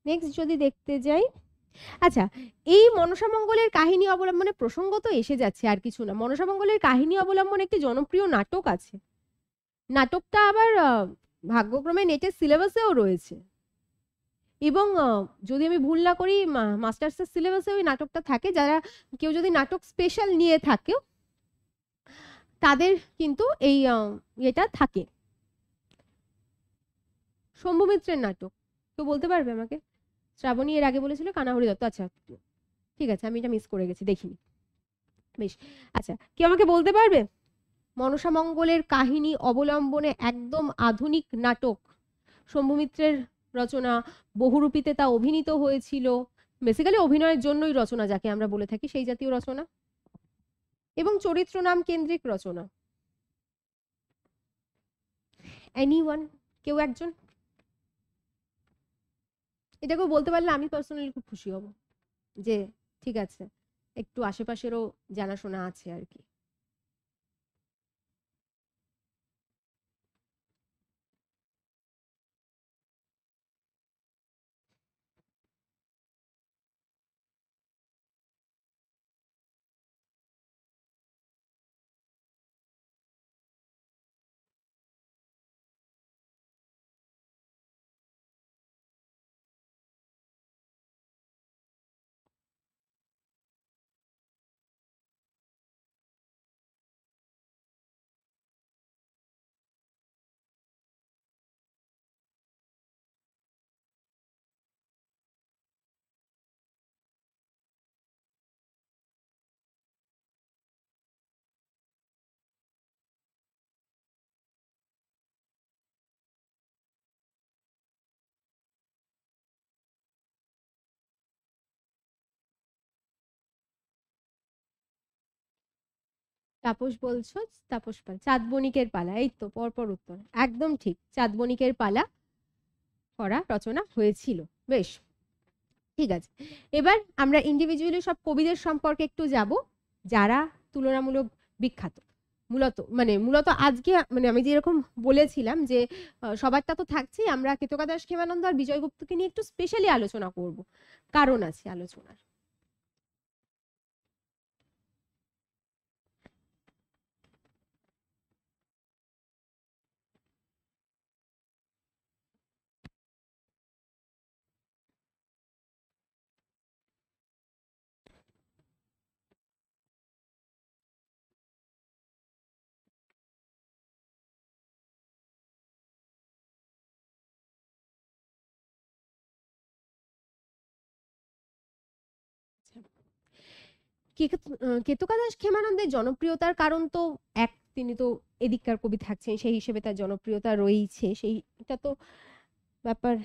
নেক্সট যদি দেখতে যাই, আচ্ছা, এই মনসামঙ্গলের কাহিনী অবলম্বনে, প্রসঙ্গ তো এসে যাচ্ছে আর কিছু না, মনসামঙ্গলের কাহিনী অবলম্বনে একটি জনপ্রিয় নাটক আছে। নাটকটা আবার ভাগ্যক্রমে নেটের সিলেবাসেও রয়েছে, এবং যদি আমি ভুল না করি মাস্টার্সের সিলেবাসে ওই নাটকটা থাকে। যারা কেউ যদি নাটক স্পেশাল নিয়ে থাকে তাদের কিন্তু এই এটা থাকে। শম্ভু মিত্রের নাটক, কেউ বলতে পারবে আমাকে? শ্রাবণী এর আগে বলেছিল কানা হরিদত্ত। আচ্ছা ঠিক আছে, আমি এটা মিস করে গেছি, দেখিনি। বেশ, আচ্ছা, কেউ আমাকে বলতে পারবে মনসামঙ্গলের কাহিনী অবলম্বনে একদম আধুনিক নাটক, শম্ভু মিত্রের রচনা, বহুরূপীতে তা অভিনীত হয়েছিল, বেসিক্যালি অভিনয়ের জন্যই রচনা যাকে আমরা বলে থাকি, সেই জাতীয় রচনা, এবং চরিত্র নাম কেন্দ্রিক রচনা। এনিওয়ান, কেউ একজন? এটাকেও বলতে পারলে আমি পার্সোনালি খুব খুশি হব, যে ঠিক আছে, একটু আশেপাশেরও জানাশোনা আছে আর কি। তাপস বলছো, তাপস পাল, চাঁদ বণিকের পালা, এই তো পরপর উত্তর, একদম ঠিক, চাঁদ বণিকের পালা করা রচনা হয়েছিল। বেশ, ঠিক আছে। এবার আমরা ইন্ডিভিজুয়ালি সব কবিদের সম্পর্কে একটু যাব যারা তুলনামূলক বিখ্যাত। মূলত আজকে মানে আমি যেরকম বলেছিলাম যে সবারটা তো থাকছেই, আমরা কেতকা দাস ক্ষেমানন্দ আর বিজয় গুপ্তকে নিয়ে একটু স্পেশালি আলোচনা করব, কারণ আছে আলোচনার। কেতকা দাস ক্ষেমানন্দের জনপ্রিয়তার কারণ তো এক, তিনি তো এদিককার কবি থাকছেন, সেই হিসেবে তার জনপ্রিয়তা রয়েছে, সেইটা তো ব্যাপার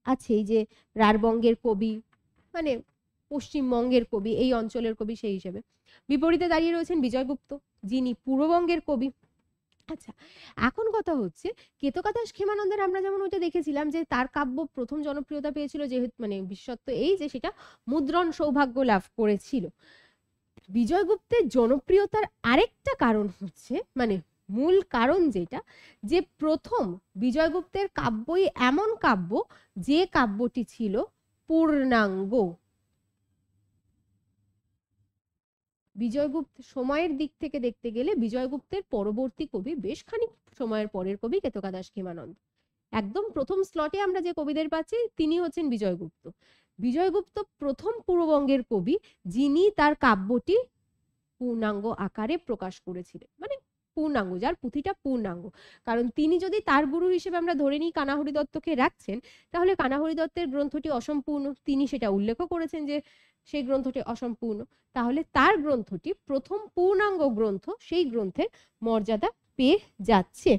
আছেই, যে রাঢ়বঙ্গের কবি, মানে পশ্চিমবঙ্গের কবি, এই অঞ্চলের কবি সেই হিসেবে। বিপরীতে দাঁড়িয়ে রয়েছেন বিজয়গুপ্ত, যিনি পূর্ববঙ্গের কবি। আচ্ছা, এখন কথা হচ্ছে কেতকা দাস ক্ষেমানন্দের আমরা যেমন ওইটা দেখেছিলাম যে তার কাব্য প্রথম জনপ্রিয়তা পেয়েছিল, যেহেতু মানে বিশেষত্ব এই যে সেটা মুদ্রণ সৌভাগ্য লাভ করেছিল। বিজয়গুপ্তের জনপ্রিয়তার আরেকটা কারণ হচ্ছে, মানে মূল কারণ যেটা, যে প্রথম বিজয়গুপ্তের কাব্যই এমন কাব্য যে কাব্যটি ছিল পূর্ণাঙ্গ। বিজয়গুপ্ত সময়ের দিক থেকে দেখতে গেলে বিজয়গুপ্তের পরবর্তী কবি, বেশ খানিক সময়ের পরের কবি কেতকা দাস ক্ষেমানন্দ। একদম প্রথম স্লটে আমরা যে কবিদের পাচ্ছি তিনি হচ্ছেন বিজয়গুপ্ত। বিজয়গুপ্ত প্রথম পূর্ববঙ্গের কবি যিনি তার কাব্যটি পূর্ণাঙ্গ আকারে প্রকাশ করেছিলেন, মানে পূর্ণাঙ্গ, যার পুঁথিটা পূর্ণাঙ্গ। কারণ তিনি যদি তার গুরু হিসেবে আমরা ধরে নিই কানাহরি দত্তকে রাখছেন, তাহলে কানাহরি দত্তের গ্রন্থটি অসম্পূর্ণ, তিনি সেটা উল্লেখও করেছেন যে সেই গ্রন্থটি অসম্পূর্ণ। তাহলে তার গ্রন্থটি প্রথম পূর্ণাঙ্গ গ্রন্থ, সেই গ্রন্থের মর্যাদা পেয়ে যাচ্ছে।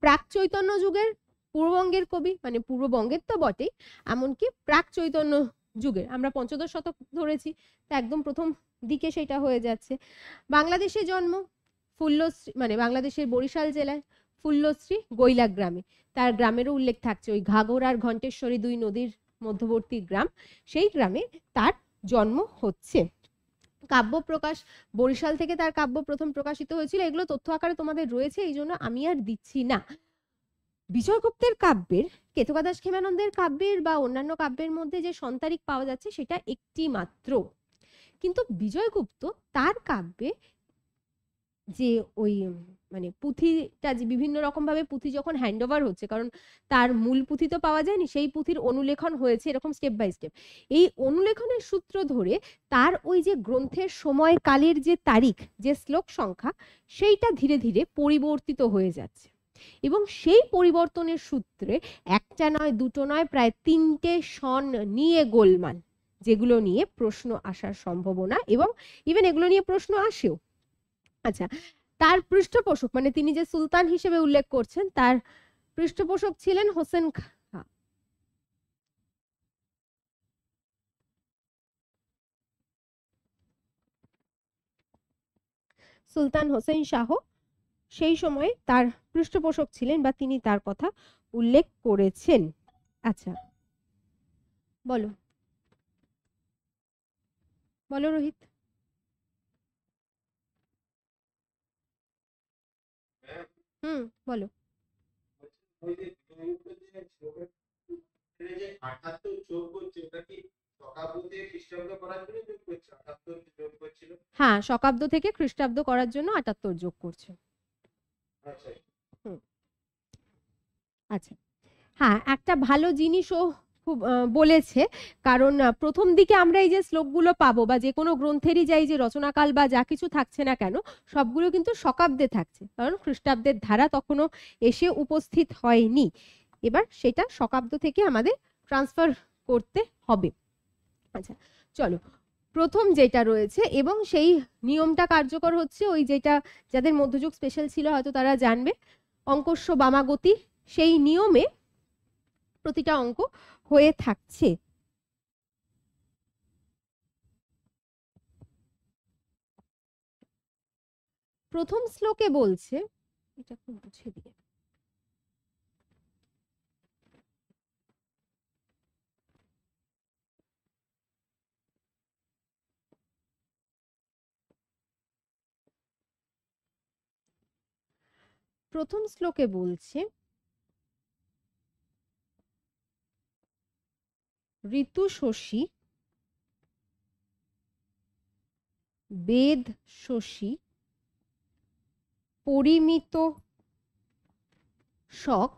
প্রাক চৈতন্য যুগের পূর্ববঙ্গের কবি, মানে পূর্ববঙ্গের তো বটেই, এমনকি প্রাক চৈতন্য যুগের আমরা পঞ্চদশ শতক ধরেছি, তা একদম প্রথম দিকে সেটা হয়ে যাচ্ছে। বাংলাদেশে জন্ম, ফুল্লশ্রী, মানে বাংলাদেশের বরিশাল জেলায় ফুল্লশ্রী গৈলা গ্রামে, তার গ্রামেরও উল্লেখ থাকছে, ওই ঘাগর আর ঘণ্টেশ্বরী দুই নদীর মধ্যবর্তী গ্রাম, সেই গ্রামে তার জন্ম হচ্ছে। কাব্য প্রকাশ, বরিশাল থেকে তার কাব্য প্রথম প্রকাশিত হয়েছিল, এগুলো তথ্য আকারে তোমাদের রয়েছে, এই জন্য আমি আর দিচ্ছি না। বিজয়গুপ্তের কাব্যের, কেতকা দাস ক্ষেমানন্দের কাব্যের বা অন্যান্য কাব্যের মধ্যে যে সন্তারিক পাওয়া যাচ্ছে সেটা একটি মাত্র, কিন্তু বিজয়গুপ্ত তার কাব্যে যে ওই মানে পুঁথিটা, যে বিভিন্ন রকম ভাবে পুঁথি যখন হ্যান্ড ওভার হচ্ছে, কারণ তার মূল পুঁথি তো পাওয়া যায়নি, সেই পুঁথির অনুলেখন হয়েছে এরকম স্টেপ বাই স্টেপ, এই অনুলেখনের সূত্র ধরে তার ওই যে গ্রন্থের সময় কালের যে তারিখ, যে শ্লোক সংখ্যা, সেইটা ধীরে ধীরে পরিবর্তিত হয়ে যাচ্ছে, এবং সেই পরিবর্তনের সূত্রে একটা নয় দুটো নয় প্রায় 3টে সন নিয়ে গোলমাল, যেগুলো নিয়ে প্রশ্ন আসার সম্ভাবনা, এবং ইভেন এগুলো নিয়ে প্রশ্ন আসেও। আচ্ছা, তার পৃষ্ঠপোষক, মানে তিনি যে সুলতান হিসেবে উল্লেখ করছেন, তার পৃষ্ঠপোষক ছিলেন হোসেন খাঁ। সুলতান হোসেন শাহ সেই সময় তার পৃষ্ঠপোষক ছিলেন, বা তিনি তার কথা উল্লেখ করেছেন। আচ্ছা, বলো বলো রোহিত। বলো।
ওই যে বিজয়গুপ্ত যে শ্লোকের যে 78 যোগ করছে, এটা কি শকাব্দ থেকে খ্রিস্টাব্দ করার জন্য যোগ করছে? 78 যোগ করছিল।
হ্যাঁ, শকাব্দ থেকে খ্রিস্টাব্দ করার জন্য 78 যোগ করছে।
আচ্ছা।
আচ্ছা, হ্যাঁ, একটা ভালো জিনিসও খুব বলেছে, কারণ প্রথম দিকে আমরা এই যে শ্লোকগুলো পাবো, বা যে কোনো গ্রন্থেরই যাই যে রচনাকাল বা যা কিছু থাকছে না কেন, সবগুলো কিন্তু শকাব্দে থাকছে, কারণ খ্রিস্টাব্দের ধারা তখনও এসে উপস্থিত হয়নি। এবার সেটা শকাব্দ থেকে আমাদের ট্রান্সফার করতে হবে। আচ্ছা, চলো, প্রথম যেটা রয়েছে, এবং সেই নিয়মটা কার্যকর হচ্ছে ওই যেটা যাদের মধ্যযুগ স্পেশাল ছিল হয়তো তারা জানবে, অঙ্কস্য বামাগতি, সেই নিয়মে প্রতিটা অঙ্ক হয়ে থাকছে। প্রথম শ্লোকে বলছে, এটা একটু মুছে দিয়ে, প্রথম শ্লোকে বলছে ঋতু শশী বেদ শশী পরিমিত শক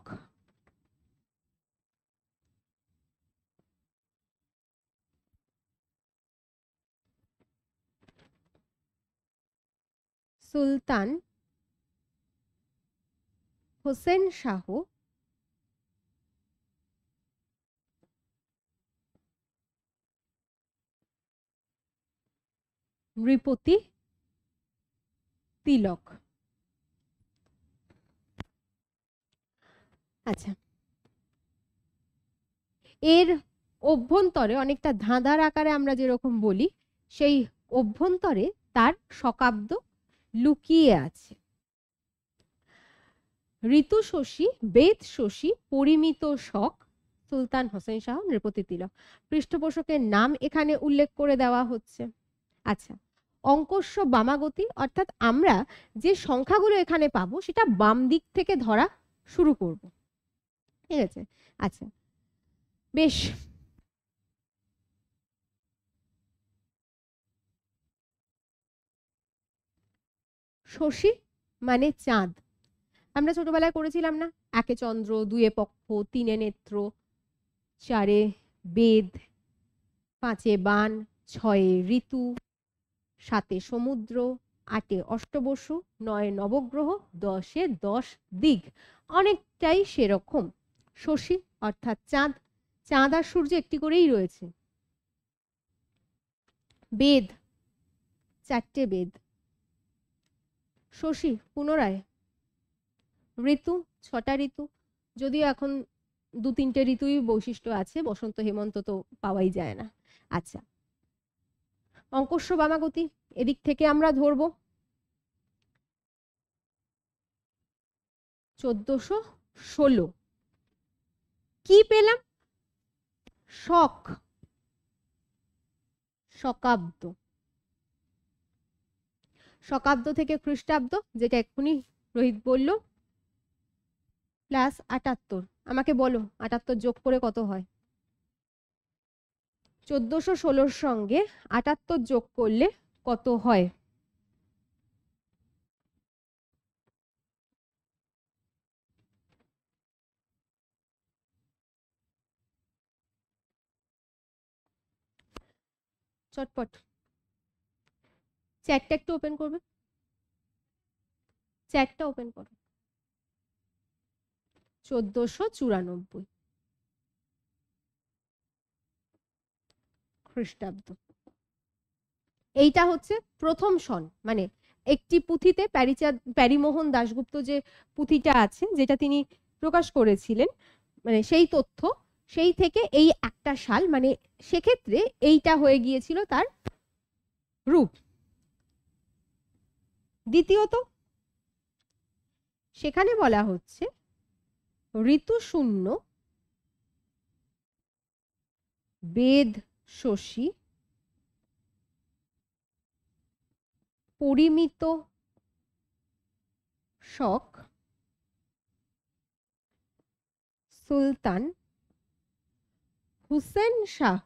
সুলতান হোসেন শাহ নৃপতি তিলক। আচ্ছা, এর অভ্যন্তরে অনেকটা ধাঁধার আকারে আমরা যেরকম বলি, সেই অভ্যন্তরে তার শকাব্দ লুকিয়ে আছে। ঋতু শশী বেদ শশী পরিমিত শক সুলতান হোসেন শাহ নৃপতি তিলক। পৃষ্ঠপোষকের নাম এখানে উল্লেখ করে দেওয়া হচ্ছে। আচ্ছা, অঙ্কস্য বামাগতি, অর্থাৎ আমরা যে সংখ্যাগুলো এখানে পাবো সেটা বাম দিক থেকে ধরা শুরু করব। ঠিক আছে, আচ্ছা বেশ। শশী মানে চাঁদ। আমরা ছোটবেলায় করেছিলাম না, একে চন্দ্র, দুয়ে পক্ষ, তিনে নেত্র, চারে বেদ, পাঁচে বান, ছয়ে ঋতু, সাতে সমুদ্র, আটে অষ্টবসু, নয়ে নবগ্রহ, 10-এ 10 দিক। অনেকটাই সেরকম। শশী অর্থাৎ চাঁদ, চাঁদ আর সূর্য একটি করেই রয়েছে। বেদ 4টে বেদ। শশী পুনরায়। ঋতু 6টা ঋতু, যদিও এখন 2-3টে ঋতুই বৈশিষ্ট্য আছে, বসন্ত হেমন্ত তো পাওয়াই যায় না। আচ্ছা, অঙ্কস্য বামাগতি এদিক থেকে আমরা ধরব 1416। কি পেলাম? শক, শকাব্দ। শকাব্দ থেকে খ্রিস্টাব্দ, যেটা এক্ষুনি রোহিত বলল, প্লাস 78। আমাকে বলো 78 যোগ করে কত হয়? 1416 সঙ্গে 78 যোগ করলে কত হয়? চটপট চ্যাটটা একটু ওপেন করবে, চ্যাটটা ওপেন করো। 1494 খ্রিস্টাব্দ। এইটা হচ্ছে প্রথম সন, মানে একটি পুঁথিতে প্যারীমোহন দাশগুপ্ত যে পুঁথিটা আছে, যেটা তিনি প্রকাশ করেছিলেন, মানে সেই তথ্য, সেই থেকে এই একটা সাল, মানে সেক্ষেত্রে এইটা হয়ে গিয়েছিল তার রূপ। দ্বিতীয়ত সেখানে বলা হচ্ছে ঋতু শূন্য বেদ শশী পরিমিত শক সুলতান হুসেন শাহ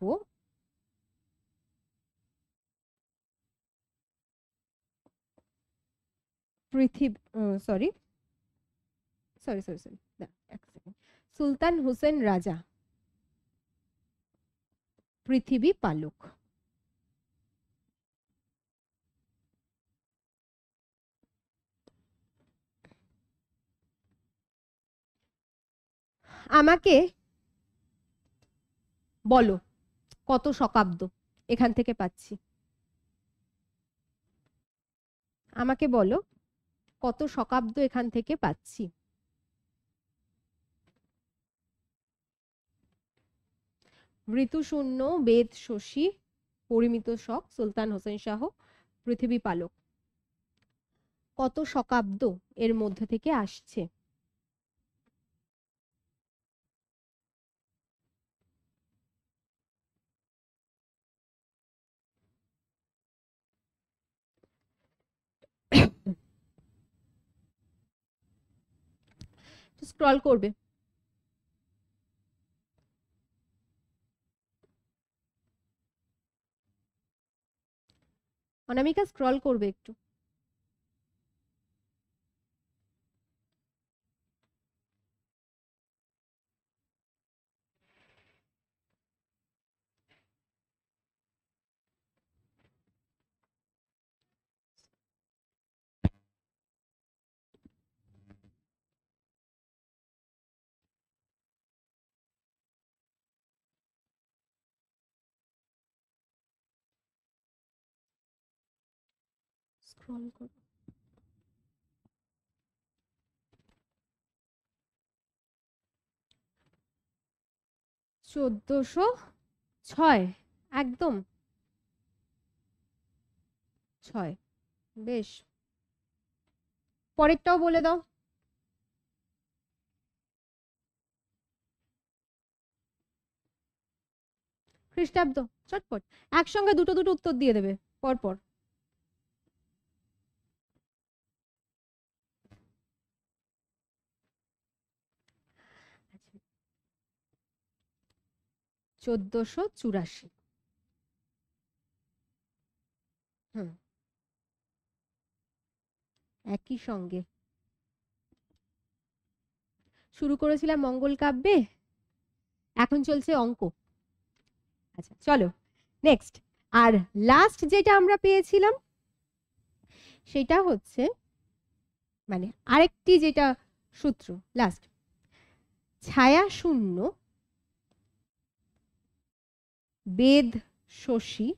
সুলতান হুসেন রাজা পৃথিবী পালক। আমাকে বলো কত শকাব্দ এখান থেকে পাচ্ছি? আমাকে বলো কত শকাব্দ এখান থেকে পাচ্ছি? ঋতু শূন্য বেদ শশী পরিমিত শক সুলতান হোসেন শাহ পৃথিবী পালক। কত শকাব্দ এর মধ্যে থেকে আসছে? স্ক্রল করবে। অনামিকা স্ক্রল করবে একটু। স্ক্রল করো। 1406, একদম 6। বেশ, পরেরটাও বলে দাও। খ্রিস্টাব্দ, চটপট একসঙ্গে দুটো দুটো উত্তর দিয়ে দেবে পরপর। আচ্ছা, 1484। হুম, একই সঙ্গে শুরু করেছিলাম মঙ্গল কাব্যে, এখন চলছে অঙ্ক। আচ্ছা চলো নেক্সট। আর লাস্ট যেটা আমরা পেয়েছিলাম সেটা হচ্ছে মানে আরেকটি যেটা সূত্র লাস্ট, ছায়া শূন্য বেদ শশী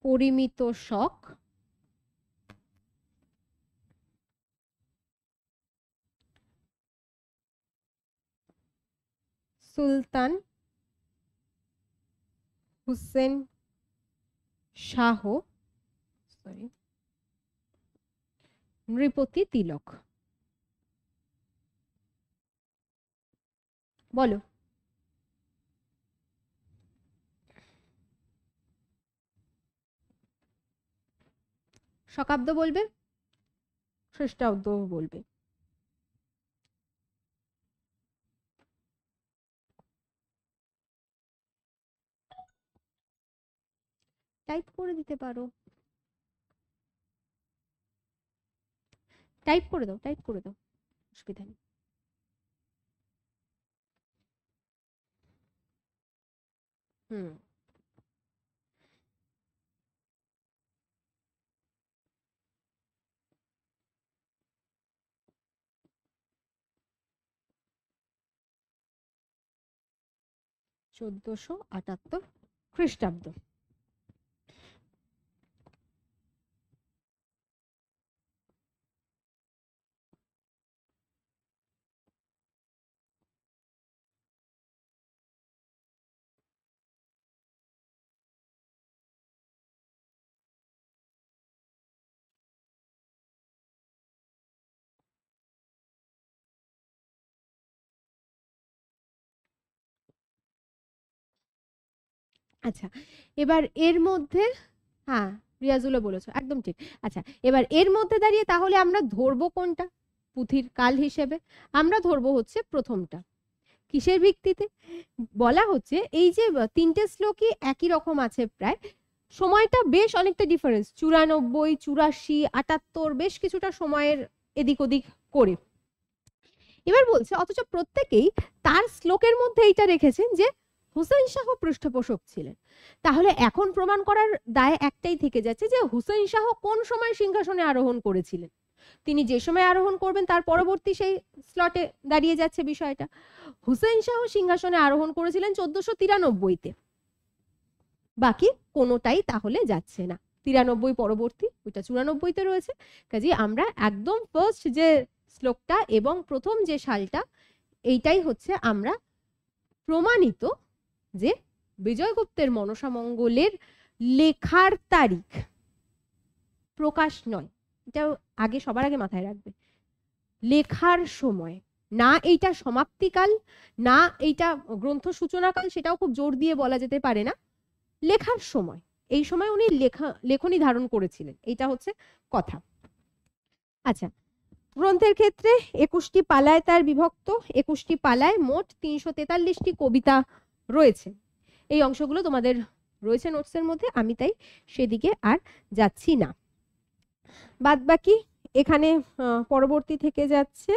পরিমিত শখ সুলতান হুসেন শাহ নৃপতি তিলক। বলো। শকাব্দ বলবে, খ্রিস্টাব্দ বলবে। টাইপ করে দিতে পারো, টাইপ করে দাও, টাইপ করে দাও, অসুবিধা নেই। হুম, (1478) খ্রিস্টাব্দ। আচ্ছা, এবার এর মধ্যে, হ্যাঁ রিয়াজুলও বলেছো, একদম ঠিক। আচ্ছা, এবার এর মধ্যে দাঁড়িয়ে তাহলে আমরা ধরবো কোনটা পুঁথির কাল হিসেবে? আমরা ধরবো হচ্ছে প্রথমটা। কিসের ভিত্তিতে? বলা হচ্ছে এই যে তিনটে শ্লোকই একই রকম আছে প্রায়, সময়টা বেশ অনেকটা ডিফারেন্স, 94, 84, 78, বেশ কিছুটা সময়ের এদিক ওদিক করে। এবার বলছে অথচ প্রত্যেকেই তার শ্লোকের মধ্যে এইটা রেখেছেন যে হুসেন শাহ পৃষ্ঠপোষক ছিলেন। তাহলে এখন প্রমাণ করার দায় একটাই থেকে যাচ্ছে যে হুসেন শাহ কোন সময় সিংহাসনে আরোহণ করেছিলেন। তিনি যে সময় আরোহণ করবেন তার পরবর্তী সেই স্লটে দাঁড়িয়ে যাচ্ছে বিষয়টা। হুসেন শাহ সিংহাসনে আরোহণ করেছিলেন 1493-তে, বাকি কোনোটাই তাহলে যাচ্ছে না। 93 পরবর্তী, ওইটা 94-তে রয়েছে। কাজে আমরা একদম ফার্স্ট যে শ্লোকটা এবং প্রথম যে সালটা, এইটাই হচ্ছে আমরা প্রমাণিত যে বিজয়গুপ্তের মনসামঙ্গলের লেখার তারিখ, প্রকাশ নয়, এটা আগে সবার আগে মাথায় রাখবে। লেখার সময়, না এইটা সমাপ্তিকাল, না এইটা গ্রন্থ সূচনাকাল, সেটাও খুব জোর দিয়ে বলা যেতে পারে না। লেখার সময়, এই সময় উনি লেখনী ধারণ করেছিলেন, এইটা হচ্ছে কথা। আচ্ছা, গ্রন্থের ক্ষেত্রে 21টি পালায় তার বিভক্ত, 21টি পালায় মোট 343টি কবিতা রয়েছে। এই অংশগুলো তোমাদের রয়েছে নোটসের মধ্যে, আমি তাই সেদিকে আর যাচ্ছি না। বাদ বাকি এখানে পরবর্তী থেকে যাচ্ছে।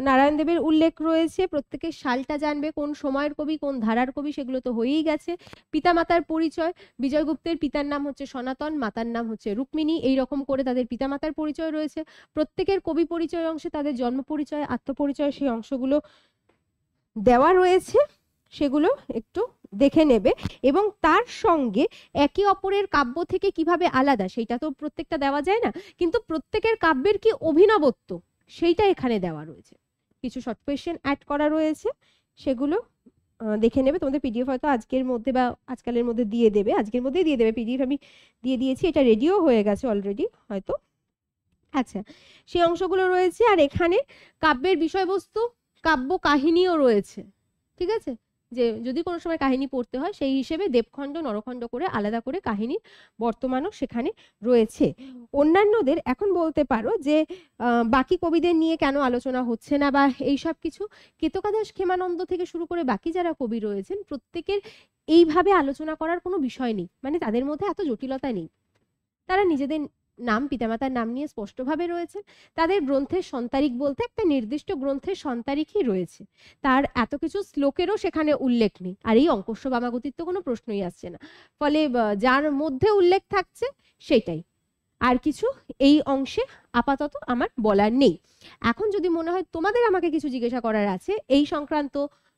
নারায়ণ দেবের উল্লেখ রয়েছে, প্রত্যেকের সালটা জানবে, কোন সময়ের কবি, কোন ধারার কবি, সেগুলো তো হয়েই গেছে। পিতামাতার পরিচয়, বিজয়গুপ্তের পিতার নাম হচ্ছে সনাতন, মাতার নাম হচ্ছে রুক্মিণী, এই রকম করে তাদের পিতামাতার পরিচয় রয়েছে। প্রত্যেকের কবি পরিচয় অংশে তাদের জন্ম পরিচয়, আত্মপরিচয়, সেই অংশগুলো দেওয়া রয়েছে, সেগুলো একটু দেখে নেবে। এবং তার সঙ্গে একে অপরের কাব্য থেকে কিভাবে আলাদা, সেইটা তো প্রত্যেকটা দেওয়া যায় না, কিন্তু প্রত্যেকের কাব্যের কি অভিনবত্ব, সেইটা এখানে দেওয়া রয়েছে। কিছু শর্ট কোয়েশ্চেন অ্যাড করা রয়েছে, সেগুলো দেখে নেবে। তোমাদের পিডিএফ হয়তো আজকের মধ্যে বা আজকালের মধ্যে দিয়ে দেবে, আজকের মধ্যেই দিয়ে দেবে। পিডিএফ আমি দিয়ে দিয়েছি, এটা রেডিও হয়ে গেছে অলরেডি হয়তো। আচ্ছা, সেই অংশগুলো রয়েছে। আর এখানে কাব্যের বিষয়বস্তু, কাব্য কাহিনীও রয়েছে, ঠিক আছে? যে যদি কোনো সময় কাহিনী পড়তে হয়, সেই হিসেবে দেবখণ্ড নরখণ্ড করে আলাদা করে কাহিনী বর্তমানও সেখানে রয়েছে। অন্যান্যদের এখন বলতে পারো যে বাকি কবিদের নিয়ে কেন আলোচনা হচ্ছে না বা এই সব কিছু, কেতকাদাস ক্ষেমানন্দ থেকে শুরু করে বাকি যারা কবি রয়েছেন প্রত্যেকের এইভাবে আলোচনা করার কোনো বিষয় নেই, মানে তাদের মধ্যে এত জটিলতা নেই। তারা নিজেদের নাম, পিতামাতার নাম নিয়ে স্পষ্টভাবে রয়েছে। তাদের গ্রন্থের সন্তারিখ বলতে একটা নির্দিষ্ট গ্রন্থের সন্তারিখই রয়েছে, তার এত কিছু শ্লোকেরও সেখানে উল্লেখ নেই। আর এই অঙ্কস্য বামাগতির তো কোনো প্রশ্নই আসছে না, ফলে যার মধ্যে উল্লেখ থাকছে সেটাই, আর কিছু এই অংশে আপাতত আমার বলার নেই। এখন যদি মনে হয় তোমাদের আমাকে কিছু জিজ্ঞাসা করার আছে এই সংক্রান্ত,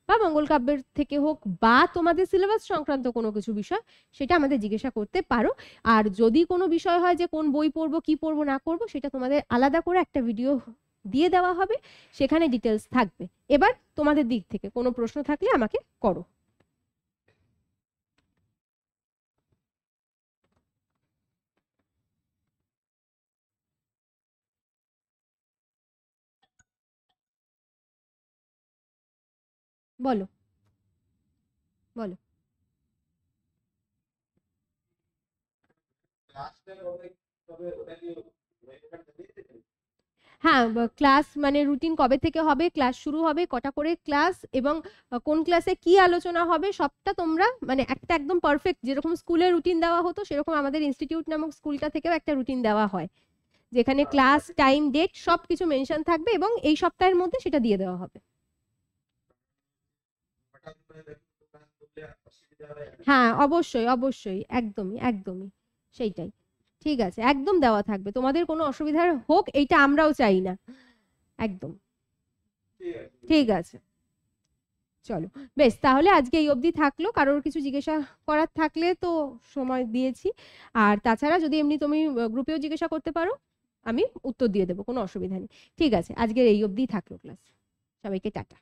বা মঙ্গল কাব্যের থেকে হোক, বা তোমাদের সিলেবাস সংক্রান্ত কোনো কিছু বিষয়, সেটা আমাদের জিজ্ঞাসা করতে পারো। আর যদি কোনো বিষয় হয় যে কোন বই পড়বো, কি পড়বো না করবো, সেটা তোমাদের আলাদা করে একটা ভিডিও দিয়ে দেওয়া হবে, সেখানে ডিটেলস থাকবে। এবার তোমাদের দিক থেকে কোনো প্রশ্ন থাকলে আমাকে করো। বলো বলো। হ্যাঁ, ক্লাস মানে রুটিন কবে থেকে হবে, ক্লাস শুরু হবে, কটা করে ক্লাস, এবং কোন ক্লাসে কি আলোচনা হবে, সবটা তোমরা মানে একটা একদম পারফেক্ট, যেরকম স্কুলের রুটিন দেওয়া হতো সেরকম আমাদের ইনস্টিটিউট নামক স্কুলটা থেকেও একটা রুটিন দেওয়া হয়, যেখানে ক্লাস, টাইম, ডেট সব কিছু মেনশন থাকবে, এবং এই সপ্তাহের মধ্যে সেটা দিয়ে দেওয়া হবে। হ্যাঁ, অবশ্যই অবশ্যই, একদমই একদমই সেইটাই। ঠিক আছে, একদম দেওয়া থাকবে, তোমাদের কোনো অসুবিধা হোক এইটা আমরাও চাই না, একদম। ঠিক আছে, চলো বেশ, তাহলে আজকে এই অবধি থাকলো। কারোর কিছু জিজ্ঞাসা করার থাকলে তো সময় দিয়েছি, আর তাছাড়া যদি এমনি তুমি গ্রুপেও জিজ্ঞাসা করতে পারো, আমি উত্তর দিয়ে দেবো, কোনো অসুবিধা নেই। ঠিক আছে, আজকের এই অবধি থাকলো ক্লাস। সবাইকে টাটা।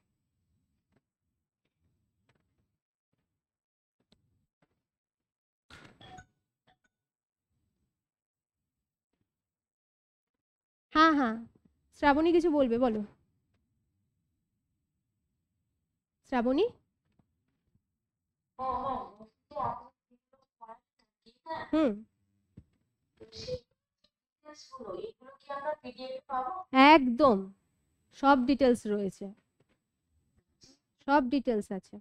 হ্যাঁ হ্যাঁ, শ্রাবণী কিছু বলবে, বলো শ্রাবণী। হুম, একদম সব ডিটেলস রয়েছে, সব ডিটেলস আছে।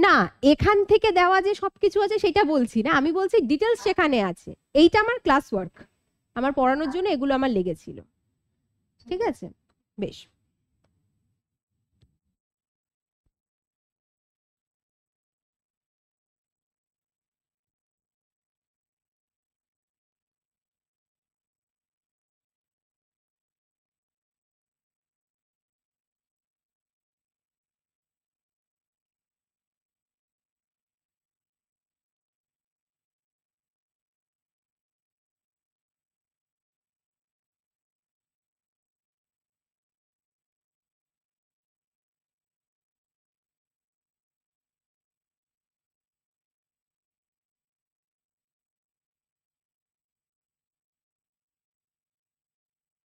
না, এখান থেকে দেওয়া যে সবকিছু আছে সেটা বলছি না, আমি বলছি ডিটেলস সেখানে আছে। এইটা আমার ক্লাস ওয়ার্ক, আমার পড়ানোর জন্য এগুলো আমার লেগেছিল। ঠিক আছে, বেশ।